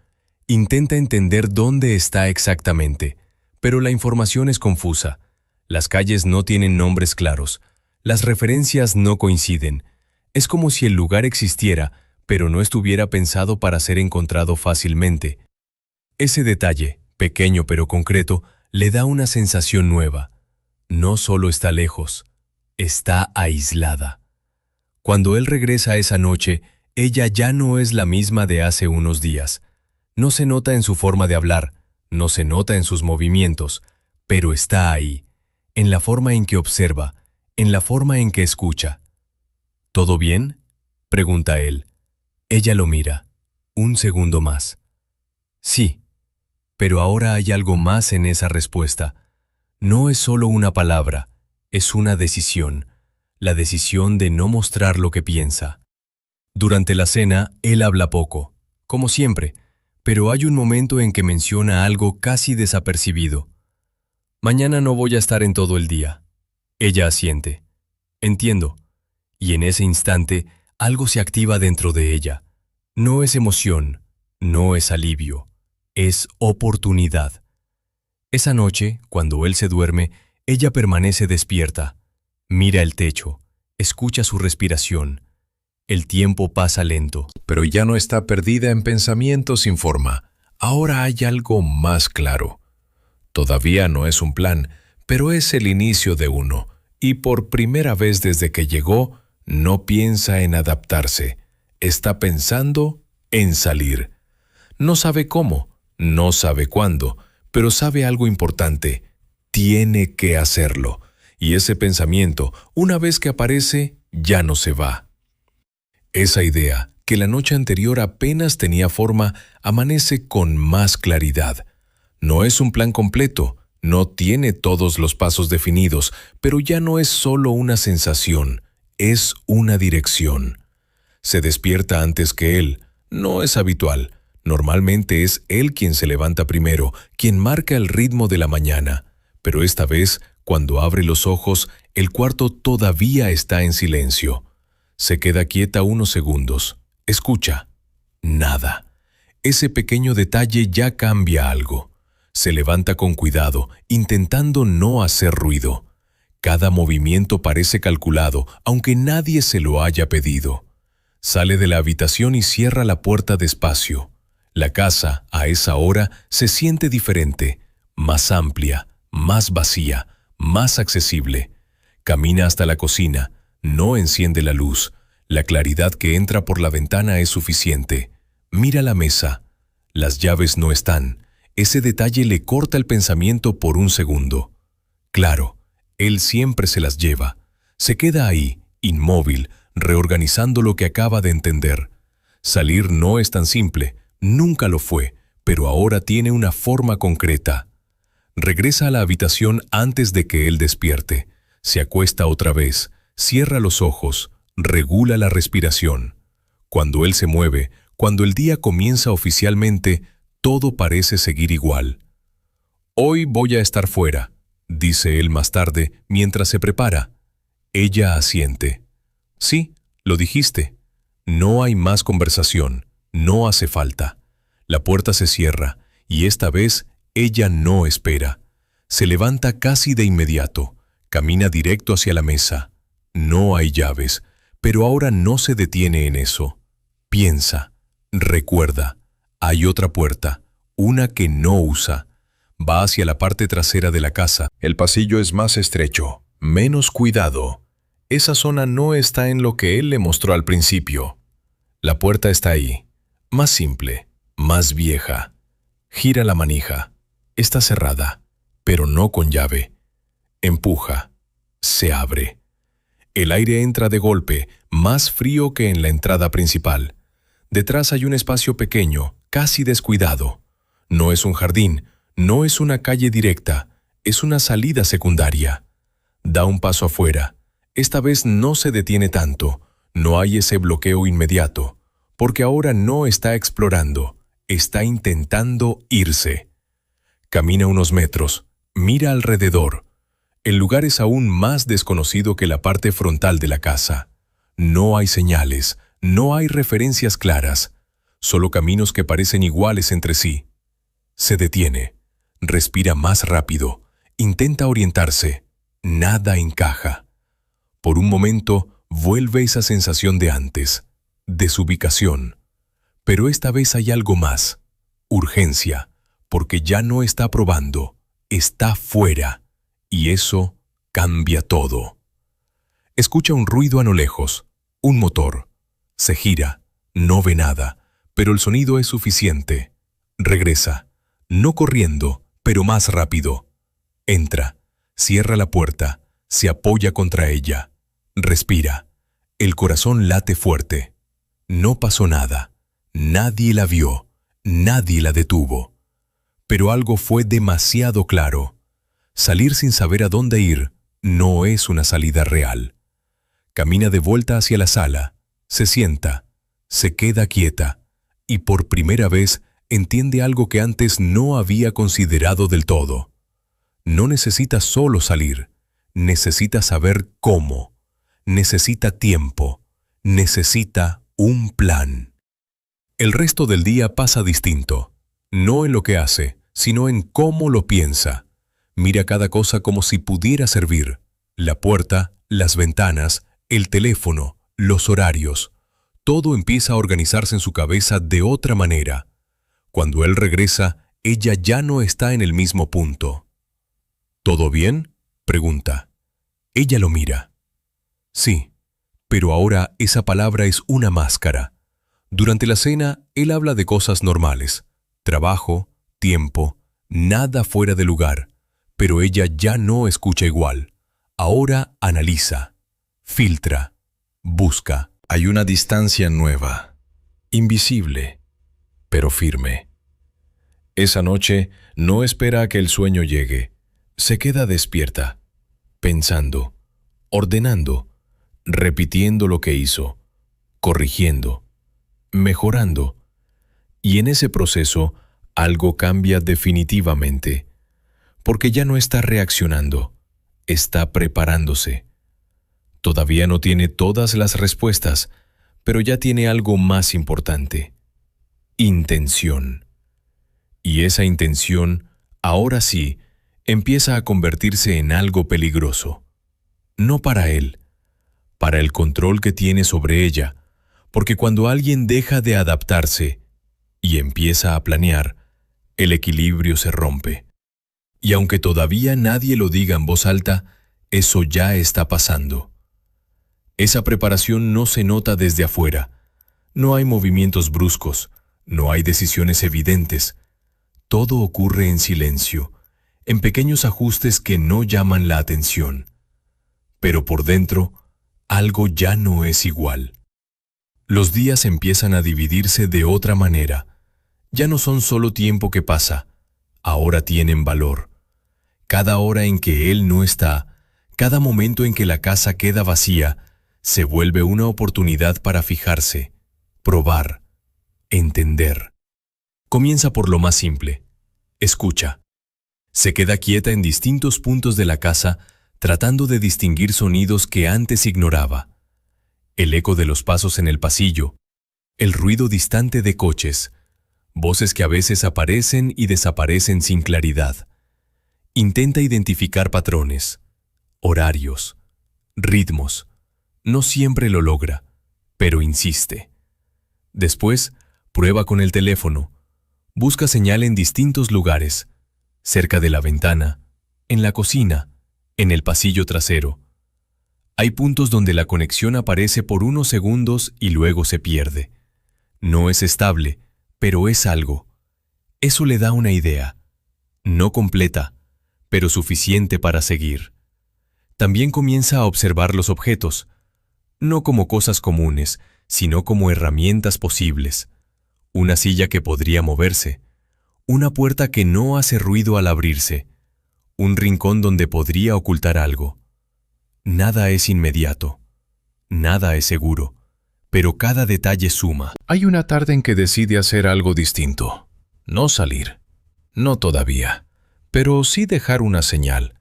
Intenta entender dónde está exactamente, pero la información es confusa. Las calles no tienen nombres claros. Las referencias no coinciden. Es como si el lugar existiera, pero no estuviera pensado para ser encontrado fácilmente. Ese detalle, pequeño pero concreto, le da una sensación nueva. No solo está lejos, está aislada. Cuando él regresa esa noche, ella ya no es la misma de hace unos días. No se nota en su forma de hablar, no se nota en sus movimientos, pero está ahí, en la forma en que observa, en la forma en que escucha. ¿Todo bien?, pregunta él. Ella lo mira. Un segundo más. Sí, pero ahora hay algo más en esa respuesta. No es solo una palabra, es una decisión. La decisión de no mostrar lo que piensa. Durante la cena, él habla poco, como siempre, pero hay un momento en que menciona algo casi desapercibido. Mañana no voy a estar en todo el día. Ella asiente. Entiendo. Y en ese instante, algo se activa dentro de ella. No es emoción, no es alivio, es oportunidad. Esa noche, cuando él se duerme, ella permanece despierta. Mira el techo, escucha su respiración. El tiempo pasa lento. Pero ya no está perdida en pensamientos sin forma. Ahora hay algo más claro. Todavía no es un plan, pero es el inicio de uno. Y por primera vez desde que llegó, no piensa en adaptarse. Está pensando en salir. No sabe cómo, no sabe cuándo, pero sabe algo importante. Tiene que hacerlo. y ese pensamiento, una vez que aparece, ya no se va. Esa idea, que la noche anterior apenas tenía forma, amanece con más claridad. No es un plan completo, no tiene todos los pasos definidos, pero ya no es solo una sensación, es una dirección. Se despierta antes que él, no es habitual. Normalmente es él quien se levanta primero, quien marca el ritmo de la mañana. Pero esta vez, cuando abre los ojos, el cuarto todavía está en silencio. Se queda quieta unos segundos. Escucha. Nada. Ese pequeño detalle ya cambia algo. Se levanta con cuidado, intentando no hacer ruido. Cada movimiento parece calculado, aunque nadie se lo haya pedido. Sale de la habitación y cierra la puerta despacio. La casa, a esa hora, se siente diferente, más amplia, más vacía, más accesible. Camina hasta la cocina, no enciende la luz. La claridad que entra por la ventana es suficiente. Mira la mesa. Las llaves no están. Ese detalle le corta el pensamiento por un segundo. Claro, él siempre se las lleva. Se queda ahí, inmóvil, reorganizando lo que acaba de entender. Salir no es tan simple. Nunca lo fue, pero ahora tiene una forma concreta. Regresa a la habitación antes de que él despierte. Se acuesta otra vez, cierra los ojos, regula la respiración. Cuando él se mueve, cuando el día comienza oficialmente, todo parece seguir igual. «Hoy voy a estar fuera», dice él más tarde mientras se prepara. Ella asiente. «Sí, lo dijiste. No hay más conversación. No hace falta». La puerta se cierra, y esta vez ella no espera. Se levanta casi de inmediato, camina directo hacia la mesa. No hay llaves, pero ahora no se detiene en eso. Piensa, recuerda, hay otra puerta, una que no usa. Va hacia la parte trasera de la casa. El pasillo es más estrecho, menos cuidado. Esa zona no está en lo que él le mostró al principio. La puerta está ahí, más simple, más vieja. Gira la manija. Está cerrada, pero no con llave. Empuja. Se abre. El aire entra de golpe, más frío que en la entrada principal. Detrás hay un espacio pequeño, casi descuidado. No es un jardín, no es una calle directa, es una salida secundaria. Da un paso afuera. Esta vez no se detiene tanto, no hay ese bloqueo inmediato, porque ahora no está explorando, está intentando irse. Camina unos metros, mira alrededor. El lugar es aún más desconocido que la parte frontal de la casa. No hay señales, no hay referencias claras, solo caminos que parecen iguales entre sí. Se detiene, respira más rápido, intenta orientarse, nada encaja. Por un momento vuelve esa sensación de antes, desubicación. Pero esta vez hay algo más, urgencia, porque ya no está probando, está fuera, y eso cambia todo. Escucha un ruido a lo lejos, un motor. Se gira, no ve nada, pero el sonido es suficiente. Regresa, no corriendo, pero más rápido. Entra, cierra la puerta, se apoya contra ella. Respira. El corazón late fuerte. No pasó nada. Nadie la vio. Nadie la detuvo. Pero algo fue demasiado claro. Salir sin saber a dónde ir no es una salida real. Camina de vuelta hacia la sala. Se sienta. Se queda quieta. Y por primera vez entiende algo que antes no había considerado del todo. No necesita solo salir. Necesita saber cómo. Necesita tiempo. Necesita un plan. El resto del día pasa distinto. No en lo que hace, sino en cómo lo piensa. Mira cada cosa como si pudiera servir. La puerta, las ventanas, el teléfono, los horarios. Todo empieza a organizarse en su cabeza de otra manera. Cuando él regresa, ella ya no está en el mismo punto. ¿Todo bien?, pregunta. Ella lo mira. Sí, pero ahora esa palabra es una máscara. Durante la cena, él habla de cosas normales. Trabajo, tiempo, nada fuera de lugar. Pero ella ya no escucha igual. Ahora analiza, filtra, busca. Hay una distancia nueva, invisible, pero firme. Esa noche no espera a que el sueño llegue. Se queda despierta, pensando, ordenando, repitiendo lo que hizo, corrigiendo, mejorando. Y en ese proceso algo cambia definitivamente, porque ya no está reaccionando, está preparándose. Todavía no tiene todas las respuestas, pero ya tiene algo más importante: intención. Y esa intención, ahora sí, empieza a convertirse en algo peligroso. No para él, para el control que tiene sobre ella, porque cuando alguien deja de adaptarse y empieza a planear, el equilibrio se rompe. Y aunque todavía nadie lo diga en voz alta, eso ya está pasando. Esa preparación no se nota desde afuera. No hay movimientos bruscos, no hay decisiones evidentes. Todo ocurre en silencio, en pequeños ajustes que no llaman la atención. Pero por dentro, algo ya no es igual. Los días empiezan a dividirse de otra manera. Ya no son solo tiempo que pasa, ahora tienen valor. Cada hora en que él no está, cada momento en que la casa queda vacía, se vuelve una oportunidad para fijarse, probar, entender. Comienza por lo más simple. Escucha. Se queda quieta en distintos puntos de la casa, tratando de distinguir sonidos que antes ignoraba. El eco de los pasos en el pasillo, el ruido distante de coches, voces que a veces aparecen y desaparecen sin claridad. Intenta identificar patrones, horarios, ritmos. No siempre lo logra, pero insiste. Después, prueba con el teléfono. Busca señal en distintos lugares, cerca de la ventana, en la cocina, en el pasillo trasero. Hay puntos donde la conexión aparece por unos segundos y luego se pierde. No es estable, pero es algo. Eso le da una idea. No completa, pero suficiente para seguir. También comienza a observar los objetos, no como cosas comunes, sino como herramientas posibles. Una silla que podría moverse, una puerta que no hace ruido al abrirse, un rincón donde podría ocultar algo. Nada es inmediato, nada es seguro, pero cada detalle suma. Hay una tarde en que decide hacer algo distinto. No salir, no todavía, pero sí dejar una señal.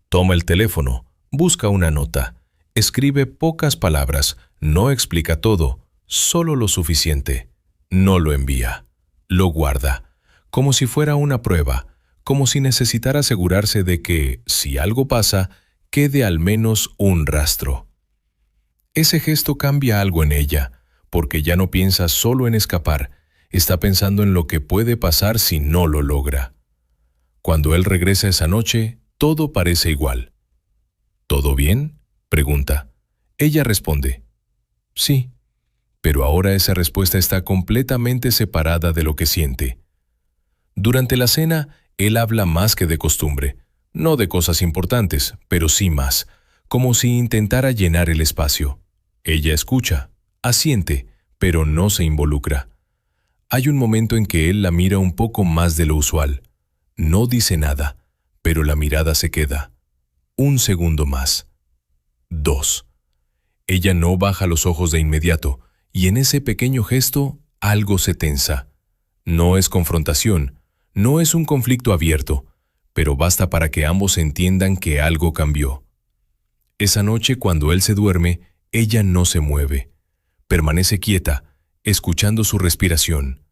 Toma el teléfono, busca una nota, escribe pocas palabras, no explica todo, solo lo suficiente. No lo envía, lo guarda, como si fuera una prueba, como si necesitara asegurarse de que, si algo pasa, quede al menos un rastro. Ese gesto cambia algo en ella, porque ya no piensa solo en escapar, está pensando en lo que puede pasar si no lo logra. Cuando él regresa esa noche, todo parece igual. ¿Todo bien?, pregunta. Ella responde, sí. Pero ahora esa respuesta está completamente separada de lo que siente. Durante la cena, él habla más que de costumbre, no de cosas importantes, pero sí más, como si intentara llenar el espacio. Ella escucha, asiente, pero no se involucra. Hay un momento en que él la mira un poco más de lo usual. No dice nada, pero la mirada se queda. Un segundo más. 2. Ella no baja los ojos de inmediato, y en ese pequeño gesto algo se tensa. No es confrontación, no es un conflicto abierto, pero basta para que ambos entiendan que algo cambió. Esa noche, cuando él se duerme, ella no se mueve. Permanece quieta, escuchando su respiración,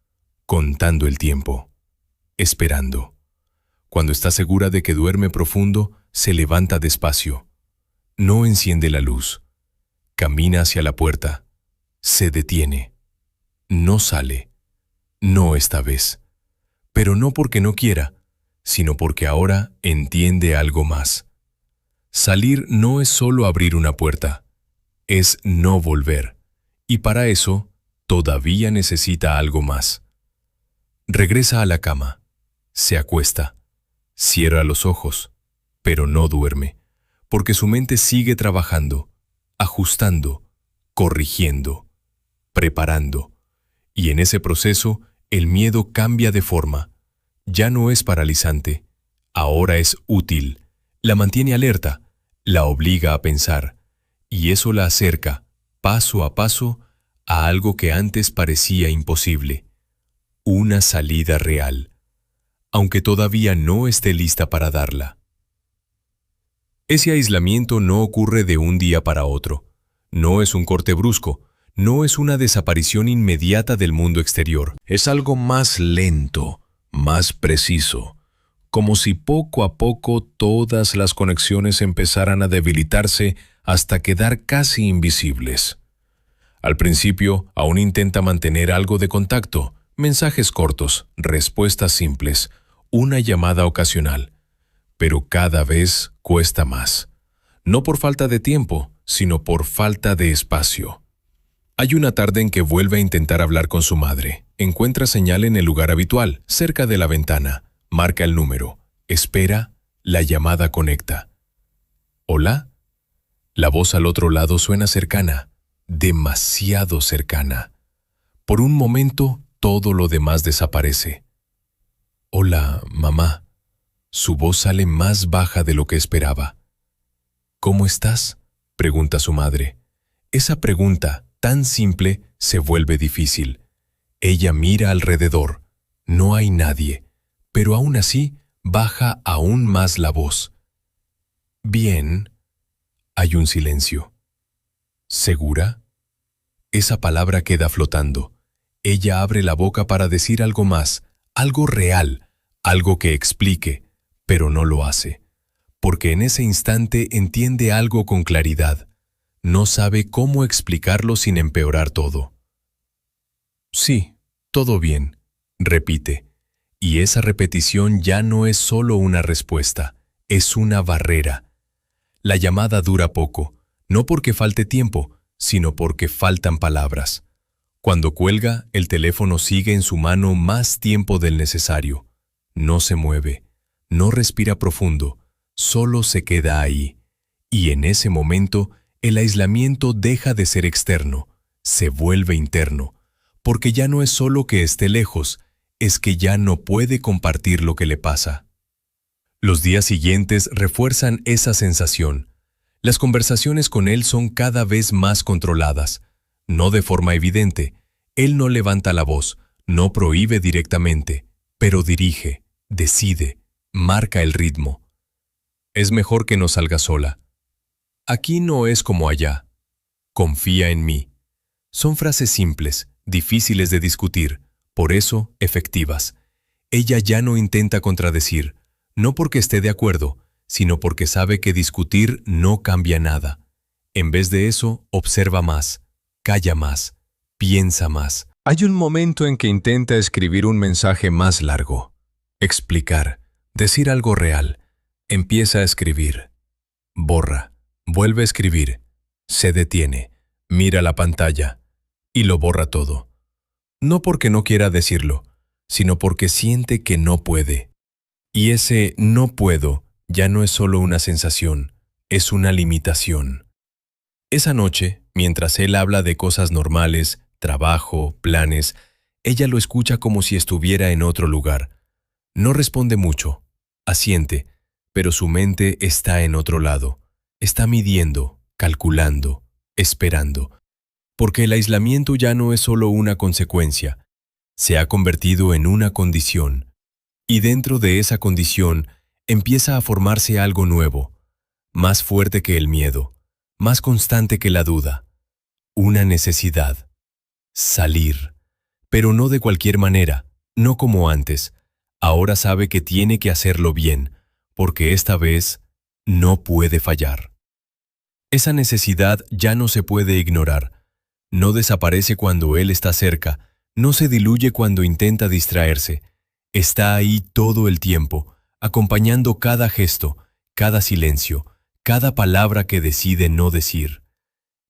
contando el tiempo, esperando. Cuando está segura de que duerme profundo, se levanta despacio. No enciende la luz. Camina hacia la puerta. Se detiene. No sale. No esta vez. Pero no porque no quiera, sino porque ahora entiende algo más. Salir no es solo abrir una puerta, es no volver. Y para eso, todavía necesita algo más. Regresa a la cama. Se acuesta. Cierra los ojos, pero no duerme, porque su mente sigue trabajando, ajustando, corrigiendo, preparando. Y en ese proceso, el miedo cambia de forma. Ya no es paralizante, ahora es útil. La mantiene alerta, la obliga a pensar, y eso la acerca, paso a paso, a algo que antes parecía imposible. Una salida real, aunque todavía no esté lista para darla. Ese aislamiento no ocurre de un día para otro. No es un corte brusco, no es una desaparición inmediata del mundo exterior. Es algo más lento, más preciso, como si poco a poco todas las conexiones empezaran a debilitarse hasta quedar casi invisibles. Al principio, aún intenta mantener algo de contacto, mensajes cortos, respuestas simples, una llamada ocasional. Pero cada vez cuesta más. No por falta de tiempo, sino por falta de espacio. Hay una tarde en que vuelve a intentar hablar con su madre. Encuentra señal en el lugar habitual, cerca de la ventana. Marca el número. Espera, la llamada conecta. ¿Hola? La voz al otro lado suena cercana, demasiado cercana. Por un momento, todo lo demás desaparece. Hola, mamá. Su voz sale más baja de lo que esperaba. ¿Cómo estás?, pregunta su madre. Esa pregunta, tan simple, se vuelve difícil. Ella mira alrededor. No hay nadie, pero aún así baja aún más la voz. Bien. Hay un silencio. ¿Segura? Esa palabra queda flotando. Ella abre la boca para decir algo más, algo real, algo que explique, pero no lo hace, porque en ese instante entiende algo con claridad. No sabe cómo explicarlo sin empeorar todo. Sí, todo bien, repite, y esa repetición ya no es solo una respuesta, es una barrera. La llamada dura poco, no porque falte tiempo, sino porque faltan palabras. Cuando cuelga, el teléfono sigue en su mano más tiempo del necesario. No se mueve, no respira profundo, solo se queda ahí. Y en ese momento, el aislamiento deja de ser externo, se vuelve interno, porque ya no es solo que esté lejos, es que ya no puede compartir lo que le pasa. Los días siguientes refuerzan esa sensación. Las conversaciones con él son cada vez más controladas, no de forma evidente. Él no levanta la voz, no prohíbe directamente, pero dirige, decide, marca el ritmo. Es mejor que no salga sola. Aquí no es como allá. Confía en mí. Son frases simples, difíciles de discutir, por eso efectivas. Ella ya no intenta contradecir, no porque esté de acuerdo, sino porque sabe que discutir no cambia nada. En vez de eso, observa más, calla más, piensa más. Hay un momento en que intenta escribir un mensaje más largo, explicar, decir algo real. Empieza a escribir. Borra, vuelve a escribir, se detiene, mira la pantalla y lo borra todo. No porque no quiera decirlo, sino porque siente que no puede. Y ese no puedo ya no es solo una sensación, es una limitación. Esa noche, mientras él habla de cosas normales, trabajo, planes, ella lo escucha como si estuviera en otro lugar. No responde mucho, asiente, pero su mente está en otro lado. Está midiendo, calculando, esperando. Porque el aislamiento ya no es solo una consecuencia, se ha convertido en una condición. Y dentro de esa condición empieza a formarse algo nuevo, más fuerte que el miedo, más constante que la duda. Una necesidad. Salir. Pero no de cualquier manera, no como antes. Ahora sabe que tiene que hacerlo bien, porque esta vez no puede fallar. Esa necesidad ya no se puede ignorar. No desaparece cuando él está cerca, no se diluye cuando intenta distraerse. Está ahí todo el tiempo, acompañando cada gesto, cada silencio, cada palabra que decide no decir.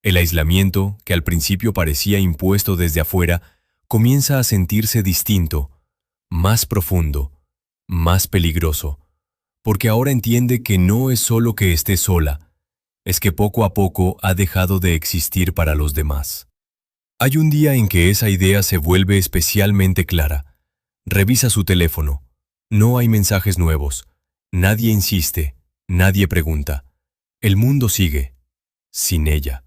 El aislamiento, que al principio parecía impuesto desde afuera, comienza a sentirse distinto, más profundo, más peligroso, porque ahora entiende que no es solo que esté sola, es que poco a poco ha dejado de existir para los demás. Hay un día en que esa idea se vuelve especialmente clara. Revisa su teléfono. No hay mensajes nuevos. Nadie insiste. Nadie pregunta. El mundo sigue. Sin ella.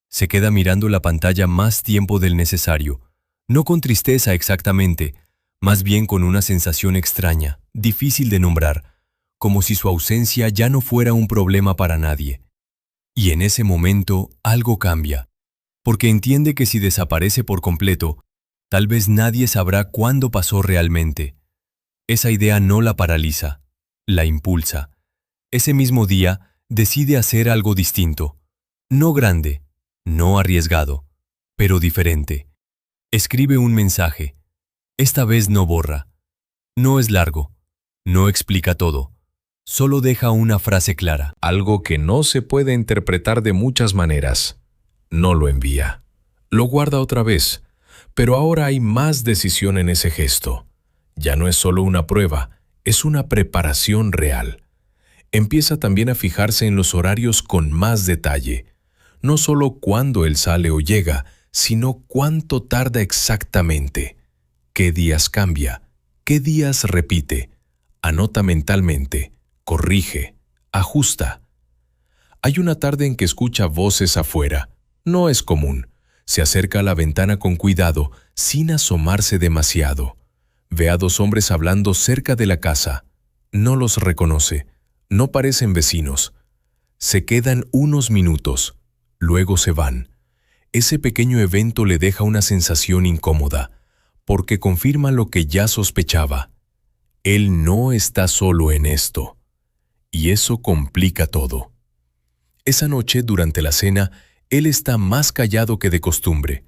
Se queda mirando la pantalla más tiempo del necesario. No con tristeza exactamente, más bien con una sensación extraña, difícil de nombrar, como si su ausencia ya no fuera un problema para nadie. Y en ese momento algo cambia, porque entiende que si desaparece por completo, tal vez nadie sabrá cuándo pasó realmente. Esa idea no la paraliza, la impulsa. Ese mismo día decide hacer algo distinto, no grande, no arriesgado, pero diferente. Escribe un mensaje. Esta vez no borra. No es largo. No explica todo. Solo deja una frase clara. Algo que no se puede interpretar de muchas maneras. No lo envía. Lo guarda otra vez. Pero ahora hay más decisión en ese gesto. Ya no es solo una prueba, es una preparación real. Empieza también a fijarse en los horarios con más detalle. No solo cuándo él sale o llega, sino cuánto tarda exactamente. ¿Qué días cambia? ¿Qué días repite? Anota mentalmente, corrige, ajusta. Hay una tarde en que escucha voces afuera. No es común. Se acerca a la ventana con cuidado, sin asomarse demasiado. Ve a dos hombres hablando cerca de la casa. No los reconoce. No parecen vecinos. Se quedan unos minutos. Luego se van. Ese pequeño evento le deja una sensación incómoda, porque confirma lo que ya sospechaba. Él no está solo en esto. Y eso complica todo. Esa noche, durante la cena, él está más callado que de costumbre.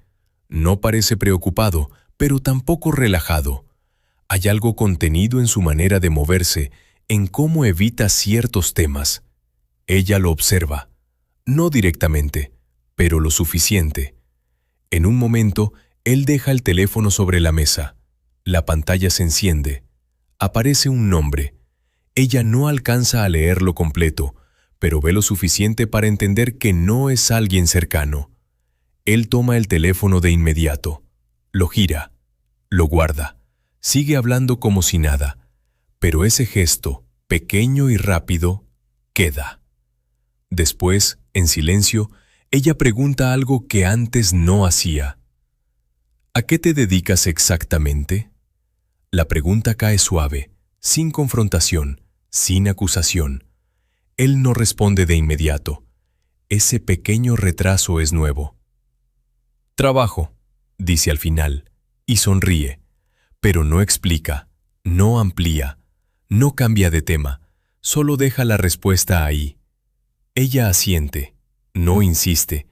No parece preocupado, pero tampoco relajado. Hay algo contenido en su manera de moverse, en cómo evita ciertos temas. Ella lo observa, no directamente, pero lo suficiente. En un momento, él deja el teléfono sobre la mesa. La pantalla se enciende. Aparece un nombre. Ella no alcanza a leerlo completo, pero ve lo suficiente para entender que no es alguien cercano. Él toma el teléfono de inmediato. Lo gira. Lo guarda. Sigue hablando como si nada. Pero ese gesto, pequeño y rápido, queda. Después, en silencio, ella pregunta algo que antes no hacía. ¿A qué te dedicas exactamente? La pregunta cae suave, sin confrontación, sin acusación. Él no responde de inmediato. Ese pequeño retraso es nuevo. Trabajo, dice al final, y sonríe, pero no explica, no amplía, no cambia de tema, solo deja la respuesta ahí. Ella asiente, no insiste,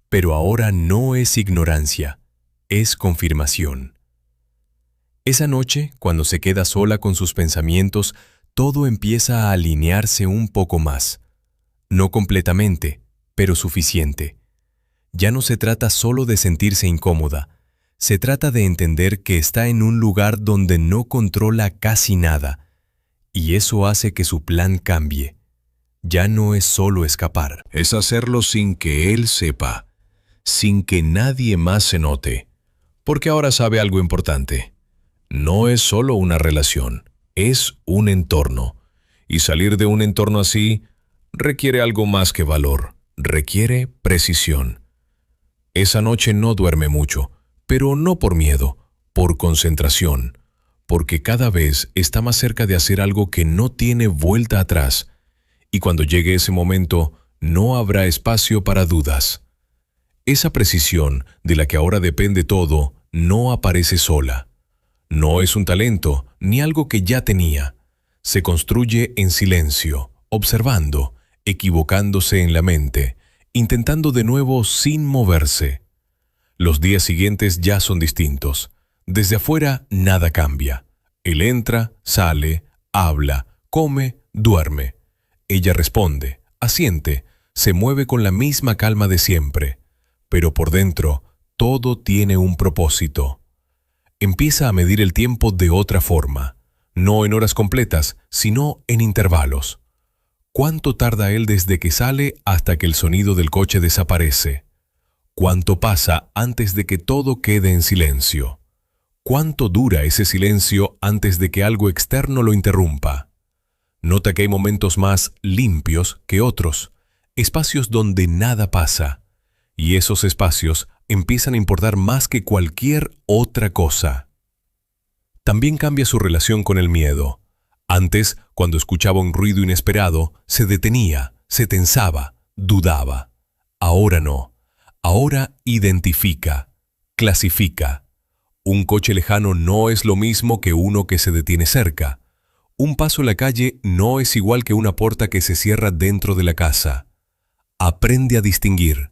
pero ahora no es ignorancia, es confirmación. Esa noche, cuando se queda sola con sus pensamientos, todo empieza a alinearse un poco más. No completamente, pero suficiente. Ya no se trata solo de sentirse incómoda, se trata de entender que está en un lugar donde no controla casi nada, y eso hace que su plan cambie. Ya no es solo escapar. Es hacerlo sin que él sepa, sin que nadie más se note, porque ahora sabe algo importante. No es solo una relación, es un entorno, y salir de un entorno así requiere algo más que valor, requiere precisión. Esa noche no duerme mucho, pero no por miedo, por concentración, porque cada vez está más cerca de hacer algo que no tiene vuelta atrás, y cuando llegue ese momento, no habrá espacio para dudas. Esa precisión, de la que ahora depende todo, no aparece sola. No es un talento, ni algo que ya tenía. Se construye en silencio, observando, equivocándose en la mente, intentando de nuevo sin moverse. Los días siguientes ya son distintos. Desde afuera nada cambia. Él entra, sale, habla, come, duerme. Ella responde, asiente, se mueve con la misma calma de siempre. Pero por dentro, todo tiene un propósito. Empieza a medir el tiempo de otra forma, no en horas completas, sino en intervalos. ¿Cuánto tarda él desde que sale hasta que el sonido del coche desaparece? ¿Cuánto pasa antes de que todo quede en silencio? ¿Cuánto dura ese silencio antes de que algo externo lo interrumpa? Nota que hay momentos más limpios que otros, espacios donde nada pasa, y esos espacios empiezan a importar más que cualquier otra cosa. También cambia su relación con el miedo. Antes, cuando escuchaba un ruido inesperado, se detenía, se tensaba, dudaba. Ahora no. Ahora identifica, clasifica. Un coche lejano no es lo mismo que uno que se detiene cerca. Un paso en la calle no es igual que una puerta que se cierra dentro de la casa. Aprende a distinguir,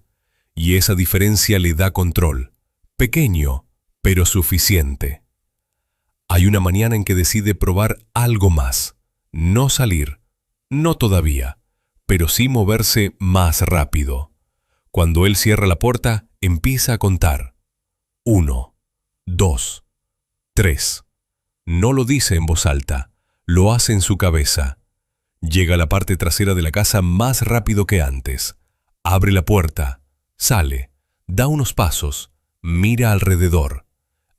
y esa diferencia le da control. Pequeño, pero suficiente. Hay una mañana en que decide probar algo más. No salir, no todavía, pero sí moverse más rápido. Cuando él cierra la puerta, empieza a contar. 1, 2, 3. No lo dice en voz alta, lo hace en su cabeza. Llega a la parte trasera de la casa más rápido que antes. Abre la puerta, sale, da unos pasos, mira alrededor.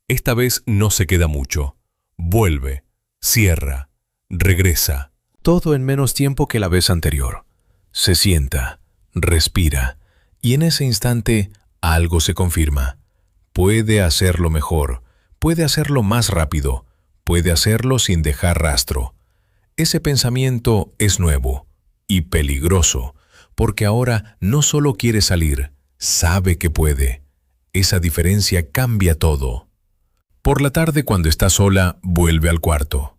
Esta vez no se queda mucho. Vuelve, cierra, regresa. Todo en menos tiempo que la vez anterior. Se sienta, respira, y en ese instante algo se confirma. Puede hacerlo mejor, puede hacerlo más rápido, puede hacerlo sin dejar rastro. Ese pensamiento es nuevo y peligroso, porque ahora no solo quiere salir, sabe que puede. Esa diferencia cambia todo. Por la tarde, cuando está sola, vuelve al cuarto.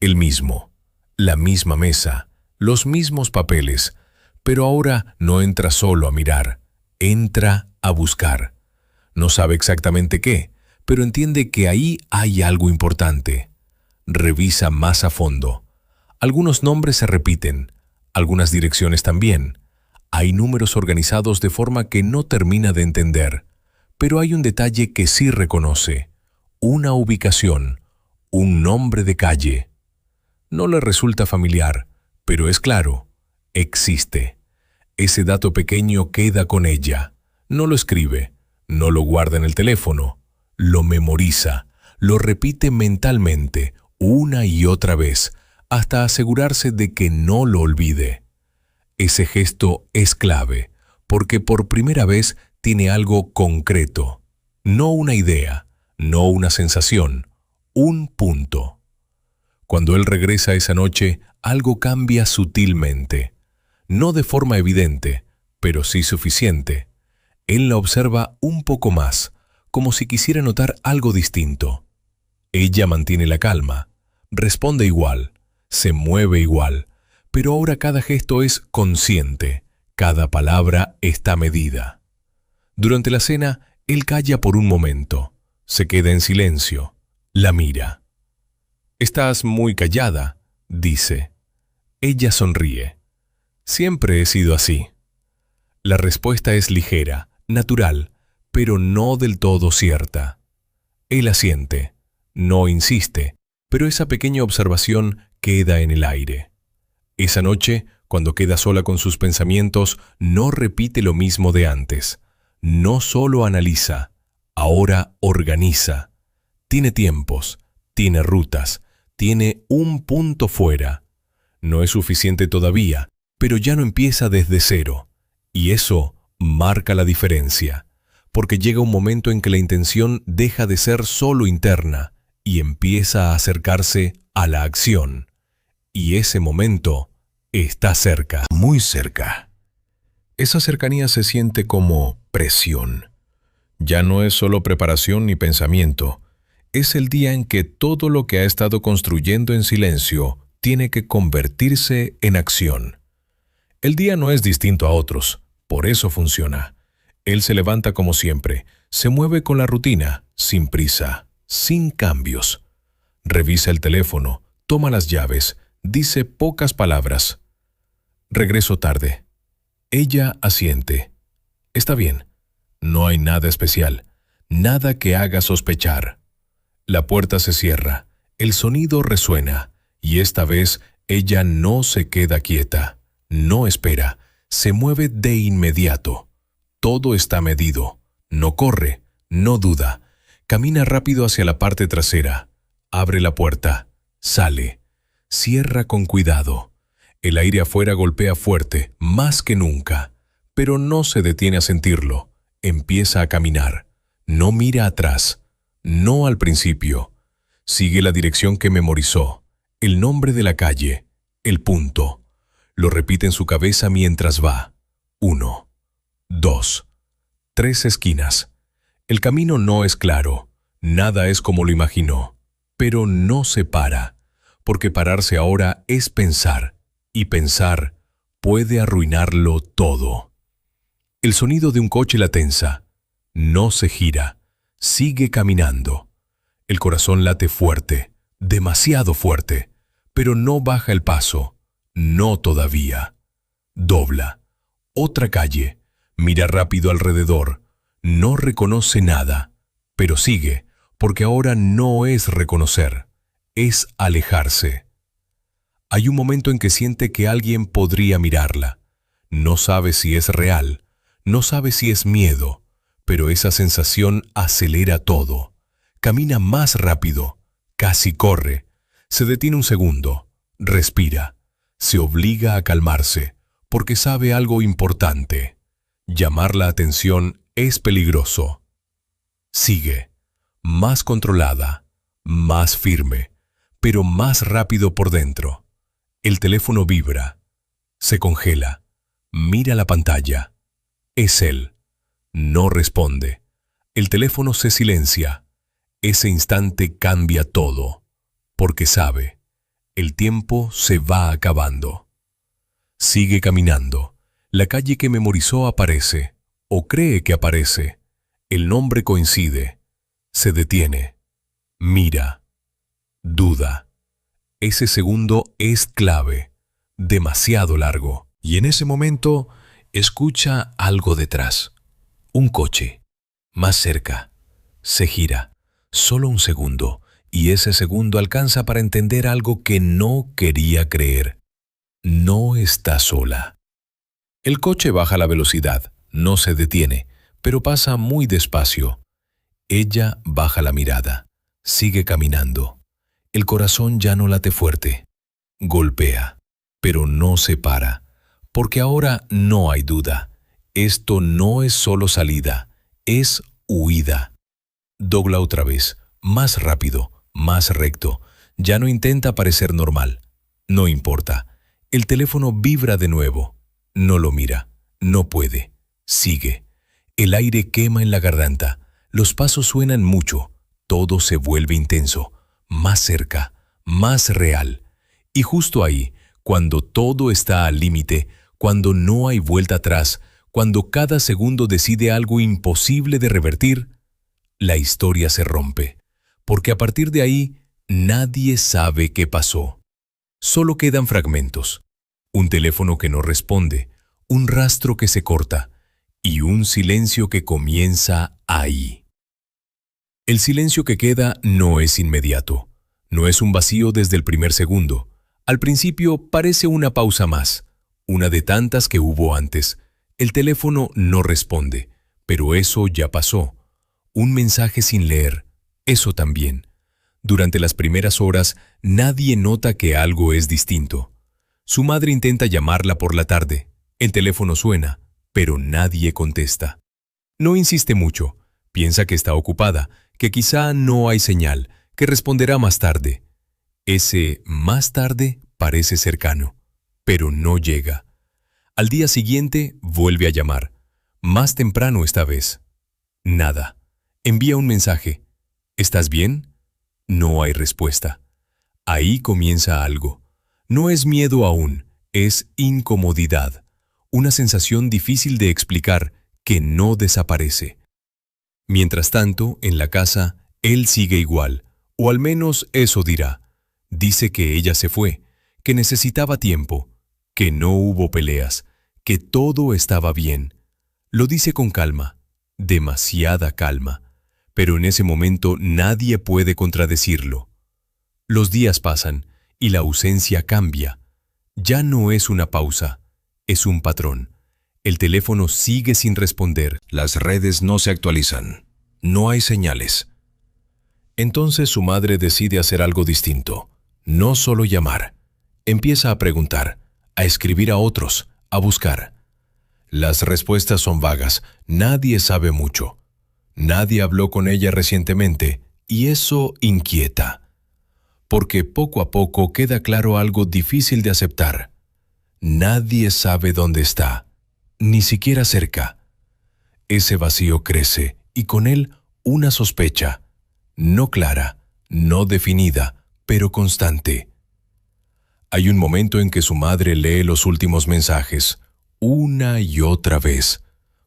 El mismo, la misma mesa, los mismos papeles, pero ahora no entra solo a mirar, entra a buscar. No sabe exactamente qué, pero entiende que ahí hay algo importante. Revisa más a fondo. Algunos nombres se repiten, algunas direcciones también. Hay números organizados de forma que no termina de entender, pero hay un detalle que sí reconoce. Una ubicación, un nombre de calle. No le resulta familiar, pero es claro, existe. Ese dato pequeño queda con ella. No lo escribe, no lo guarda en el teléfono, lo memoriza, lo repite mentalmente una y otra vez, hasta asegurarse de que no lo olvide. Ese gesto es clave, porque por primera vez tiene algo concreto, no una idea. No una sensación, un punto. Cuando él regresa esa noche, algo cambia sutilmente. No de forma evidente, pero sí suficiente. Él la observa un poco más, como si quisiera notar algo distinto. Ella mantiene la calma, responde igual, se mueve igual, pero ahora cada gesto es consciente, cada palabra está medida. Durante la cena, él calla por un momento. Se queda en silencio, la mira. «Estás muy callada», dice. Ella sonríe. «Siempre he sido así». La respuesta es ligera, natural, pero no del todo cierta. Él asiente, no insiste, pero esa pequeña observación queda en el aire. Esa noche, cuando queda sola con sus pensamientos, no repite lo mismo de antes. No solo analiza, ahora organiza. Tiene tiempos, tiene rutas, tiene un punto fuera. No es suficiente todavía, pero ya no empieza desde cero. Y eso marca la diferencia, porque llega un momento en que la intención deja de ser solo interna y empieza a acercarse a la acción. Y ese momento está cerca, muy cerca. Esa cercanía se siente como presión. Ya no es solo preparación ni pensamiento. Es el día en que todo lo que ha estado construyendo en silencio tiene que convertirse en acción. El día no es distinto a otros, por eso funciona. Él se levanta como siempre, se mueve con la rutina, sin prisa, sin cambios. Revisa el teléfono, toma las llaves, dice pocas palabras. Regreso tarde. Ella asiente. Está bien. No hay nada especial, nada que haga sospechar. La puerta se cierra, el sonido resuena, y esta vez ella no se queda quieta, no espera, se mueve de inmediato. Todo está medido. No corre, no duda. Camina rápido hacia la parte trasera. Abre la puerta. Sale. Cierra con cuidado. El aire afuera golpea fuerte, más que nunca. Pero no se detiene a sentirlo. Empieza a caminar. No mira atrás. No al principio. Sigue la dirección que memorizó. El nombre de la calle. El punto. Lo repite en su cabeza mientras va. 1, 2, 3 esquinas. El camino no es claro. Nada es como lo imaginó. Pero no se para. Porque pararse ahora es pensar. Y pensar puede arruinarlo todo. El sonido de un coche la tensa. No se gira. Sigue caminando. El corazón late fuerte, demasiado fuerte, pero no baja el paso. No todavía. Dobla. Otra calle. Mira rápido alrededor. No reconoce nada, pero sigue, porque ahora no es reconocer, es alejarse. Hay un momento en que siente que alguien podría mirarla. No sabe si es real, no sabe si es miedo, pero esa sensación acelera todo. Camina más rápido, casi corre. Se detiene un segundo, respira. Se obliga a calmarse, porque sabe algo importante. Llamar la atención es peligroso. Sigue, más controlada, más firme, pero más rápido por dentro. El teléfono vibra, se congela, mira la pantalla. Es él. No responde. El teléfono se silencia. Ese instante cambia todo, porque sabe, el tiempo se va acabando. Sigue caminando. La calle que memorizó aparece, o cree que aparece. El nombre coincide. Se detiene. Mira. Duda. Ese segundo es clave, demasiado largo. Y en ese momento escucha algo detrás. Un coche. Más cerca. Se gira. Solo un segundo, y ese segundo alcanza para entender algo que no quería creer. No está sola. El coche baja la velocidad, no se detiene, pero pasa muy despacio. Ella baja la mirada, sigue caminando. El corazón ya no late fuerte. Golpea, pero no se para, porque ahora no hay duda. Esto no es solo salida, es huida. Dobla otra vez, más rápido, más recto. Ya no intenta parecer normal. No importa. El teléfono vibra de nuevo. No lo mira. No puede. Sigue. El aire quema en la garganta. Los pasos suenan mucho. Todo se vuelve intenso. Más cerca. Más real. Y justo ahí, cuando todo está al límite, cuando no hay vuelta atrás, cuando cada segundo decide algo imposible de revertir, la historia se rompe, porque a partir de ahí nadie sabe qué pasó. Solo quedan fragmentos, un teléfono que no responde, un rastro que se corta y un silencio que comienza ahí. El silencio que queda no es inmediato, no es un vacío desde el primer segundo. Al principio parece una pausa más, una de tantas que hubo antes. El teléfono no responde, pero eso ya pasó. Un mensaje sin leer, eso también. Durante las primeras horas, nadie nota que algo es distinto. Su madre intenta llamarla por la tarde. El teléfono suena, pero nadie contesta. No insiste mucho. Piensa que está ocupada, que quizá no hay señal, que responderá más tarde. Ese más tarde parece cercano, pero no llega. Al día siguiente vuelve a llamar. Más temprano esta vez. Nada. Envía un mensaje. ¿Estás bien? No hay respuesta. Ahí comienza algo. No es miedo aún, es incomodidad. Una sensación difícil de explicar que no desaparece. Mientras tanto, en la casa, él sigue igual, o al menos eso dirá. Dice que ella se fue, que necesitaba tiempo, que no hubo peleas, que todo estaba bien. Lo dice con calma, demasiada calma. Pero en ese momento nadie puede contradecirlo. Los días pasan y la ausencia cambia. Ya no es una pausa, Es un patrón. El teléfono sigue sin responder. Las redes no se actualizan. No hay señales. Entonces su madre decide hacer algo distinto. No solo llamar. Empieza a preguntar, a escribir a otros, a buscar. Las respuestas son vagas. Nadie sabe mucho. Nadie habló con ella recientemente y eso inquieta. Porque poco a poco queda claro algo difícil de aceptar. Nadie sabe dónde está, ni siquiera cerca. Ese vacío crece y con él una sospecha, no clara, no definida, pero constante. Hay un momento en que su madre lee los últimos mensajes, una y otra vez,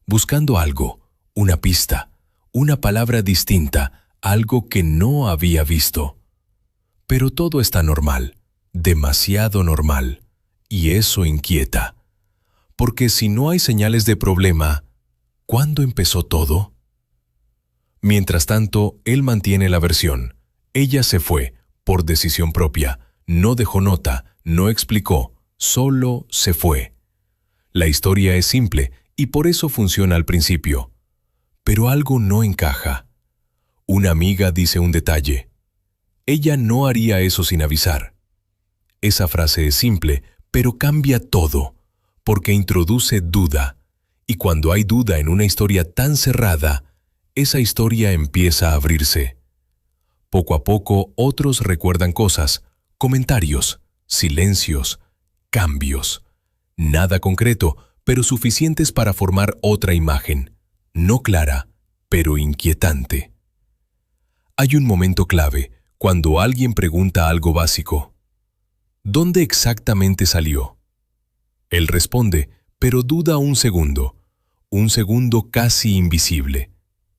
buscando algo, una pista, una palabra distinta, algo que no había visto. Pero todo está normal, demasiado normal, y eso inquieta. Porque si no hay señales de problema, ¿cuándo empezó todo? Mientras tanto, él mantiene la versión. Ella se fue, por decisión propia, no dejó nota, no explicó, solo se fue. La historia es simple y por eso funciona al principio. Pero algo no encaja. Una amiga dice un detalle. Ella no haría eso sin avisar. Esa frase es simple, pero cambia todo, porque introduce duda. Y cuando hay duda en una historia tan cerrada, esa historia empieza a abrirse. Poco a poco otros recuerdan cosas, comentarios, silencios, cambios. Nada concreto, pero suficientes para formar otra imagen, no clara, pero inquietante. Hay un momento clave, cuando alguien pregunta algo básico. ¿Dónde exactamente salió? Él responde, pero duda un segundo casi invisible,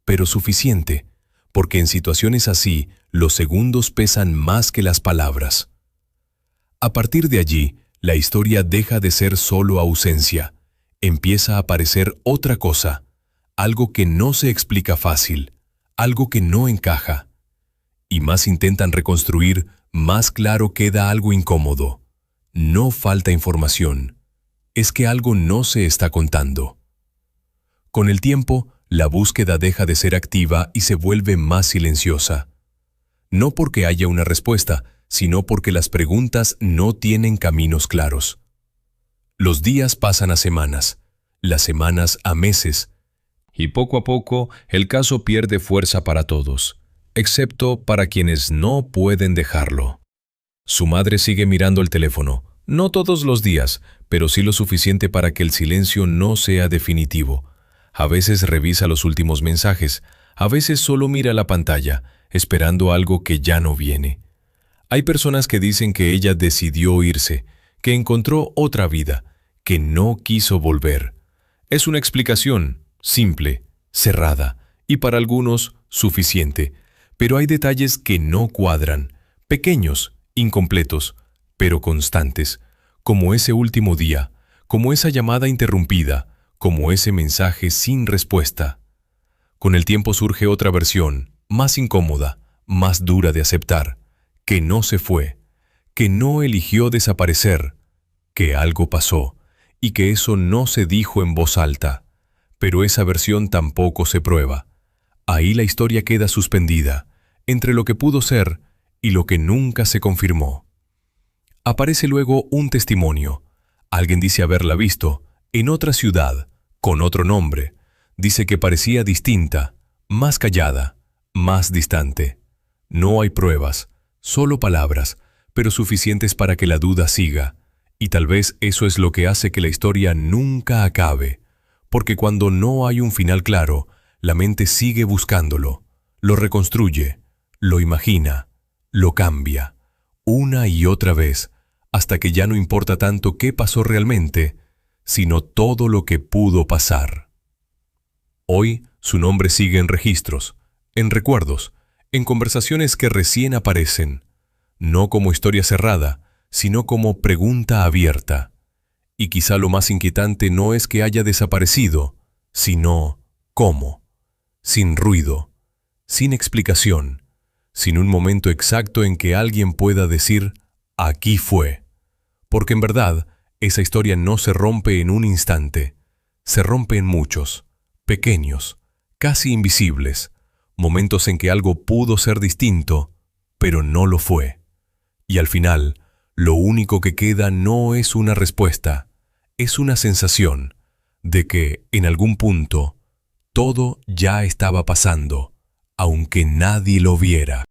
pero suficiente, porque en situaciones así, los segundos pesan más que las palabras. A partir de allí, la historia deja de ser solo ausencia, empieza a aparecer otra cosa, algo que no se explica fácil, algo que no encaja. Y más intentan reconstruir, más claro queda algo incómodo. No falta información, es que algo no se está contando. Con el tiempo, la búsqueda deja de ser activa y se vuelve más silenciosa. No porque haya una respuesta, sino porque las preguntas no tienen caminos claros. Los días pasan a semanas, las semanas a meses, Y poco a poco, el caso pierde fuerza para todos, excepto para quienes no pueden dejarlo. Su madre sigue mirando el teléfono, no todos los días, pero sí lo suficiente para que el silencio no sea definitivo. A veces revisa los últimos mensajes, a veces solo mira la pantalla, esperando algo que ya no viene. Hay personas que dicen que ella decidió irse, que encontró otra vida, que no quiso volver. Es una explicación simple, cerrada, y para algunos suficiente, pero hay detalles que no cuadran, pequeños, incompletos, pero constantes, como ese último día, como esa llamada interrumpida, como ese mensaje sin respuesta. Con el tiempo surge otra versión, más incómoda, más dura de aceptar, que no se fue, que no eligió desaparecer, que algo pasó, y que eso no se dijo en voz alta. Pero esa versión tampoco se prueba. Ahí la historia queda suspendida, entre lo que pudo ser y lo que nunca se confirmó. Aparece luego un testimonio. Alguien dice haberla visto, en otra ciudad, con otro nombre. Dice que parecía distinta, más callada, más distante. No hay pruebas, solo palabras, pero suficientes para que la duda siga. Y tal vez eso es lo que hace que la historia nunca acabe. Porque cuando no hay un final claro, la mente sigue buscándolo, lo reconstruye, lo imagina, lo cambia, una y otra vez, hasta que ya no importa tanto qué pasó realmente, sino todo lo que pudo pasar. Hoy su nombre sigue en registros, en recuerdos, en conversaciones que recién aparecen, no como historia cerrada, sino como pregunta abierta. Y quizá lo más inquietante no es que haya desaparecido, sino cómo, sin ruido, sin explicación, sin un momento exacto en que alguien pueda decir, aquí fue. Porque en verdad, Esa historia no se rompe en un instante, se rompe en muchos, pequeños, casi invisibles, momentos en que algo pudo ser distinto, pero no lo fue. Y al final, lo único que queda no es una respuesta, es una sensación de que, en algún punto, todo ya estaba pasando, aunque nadie lo viera.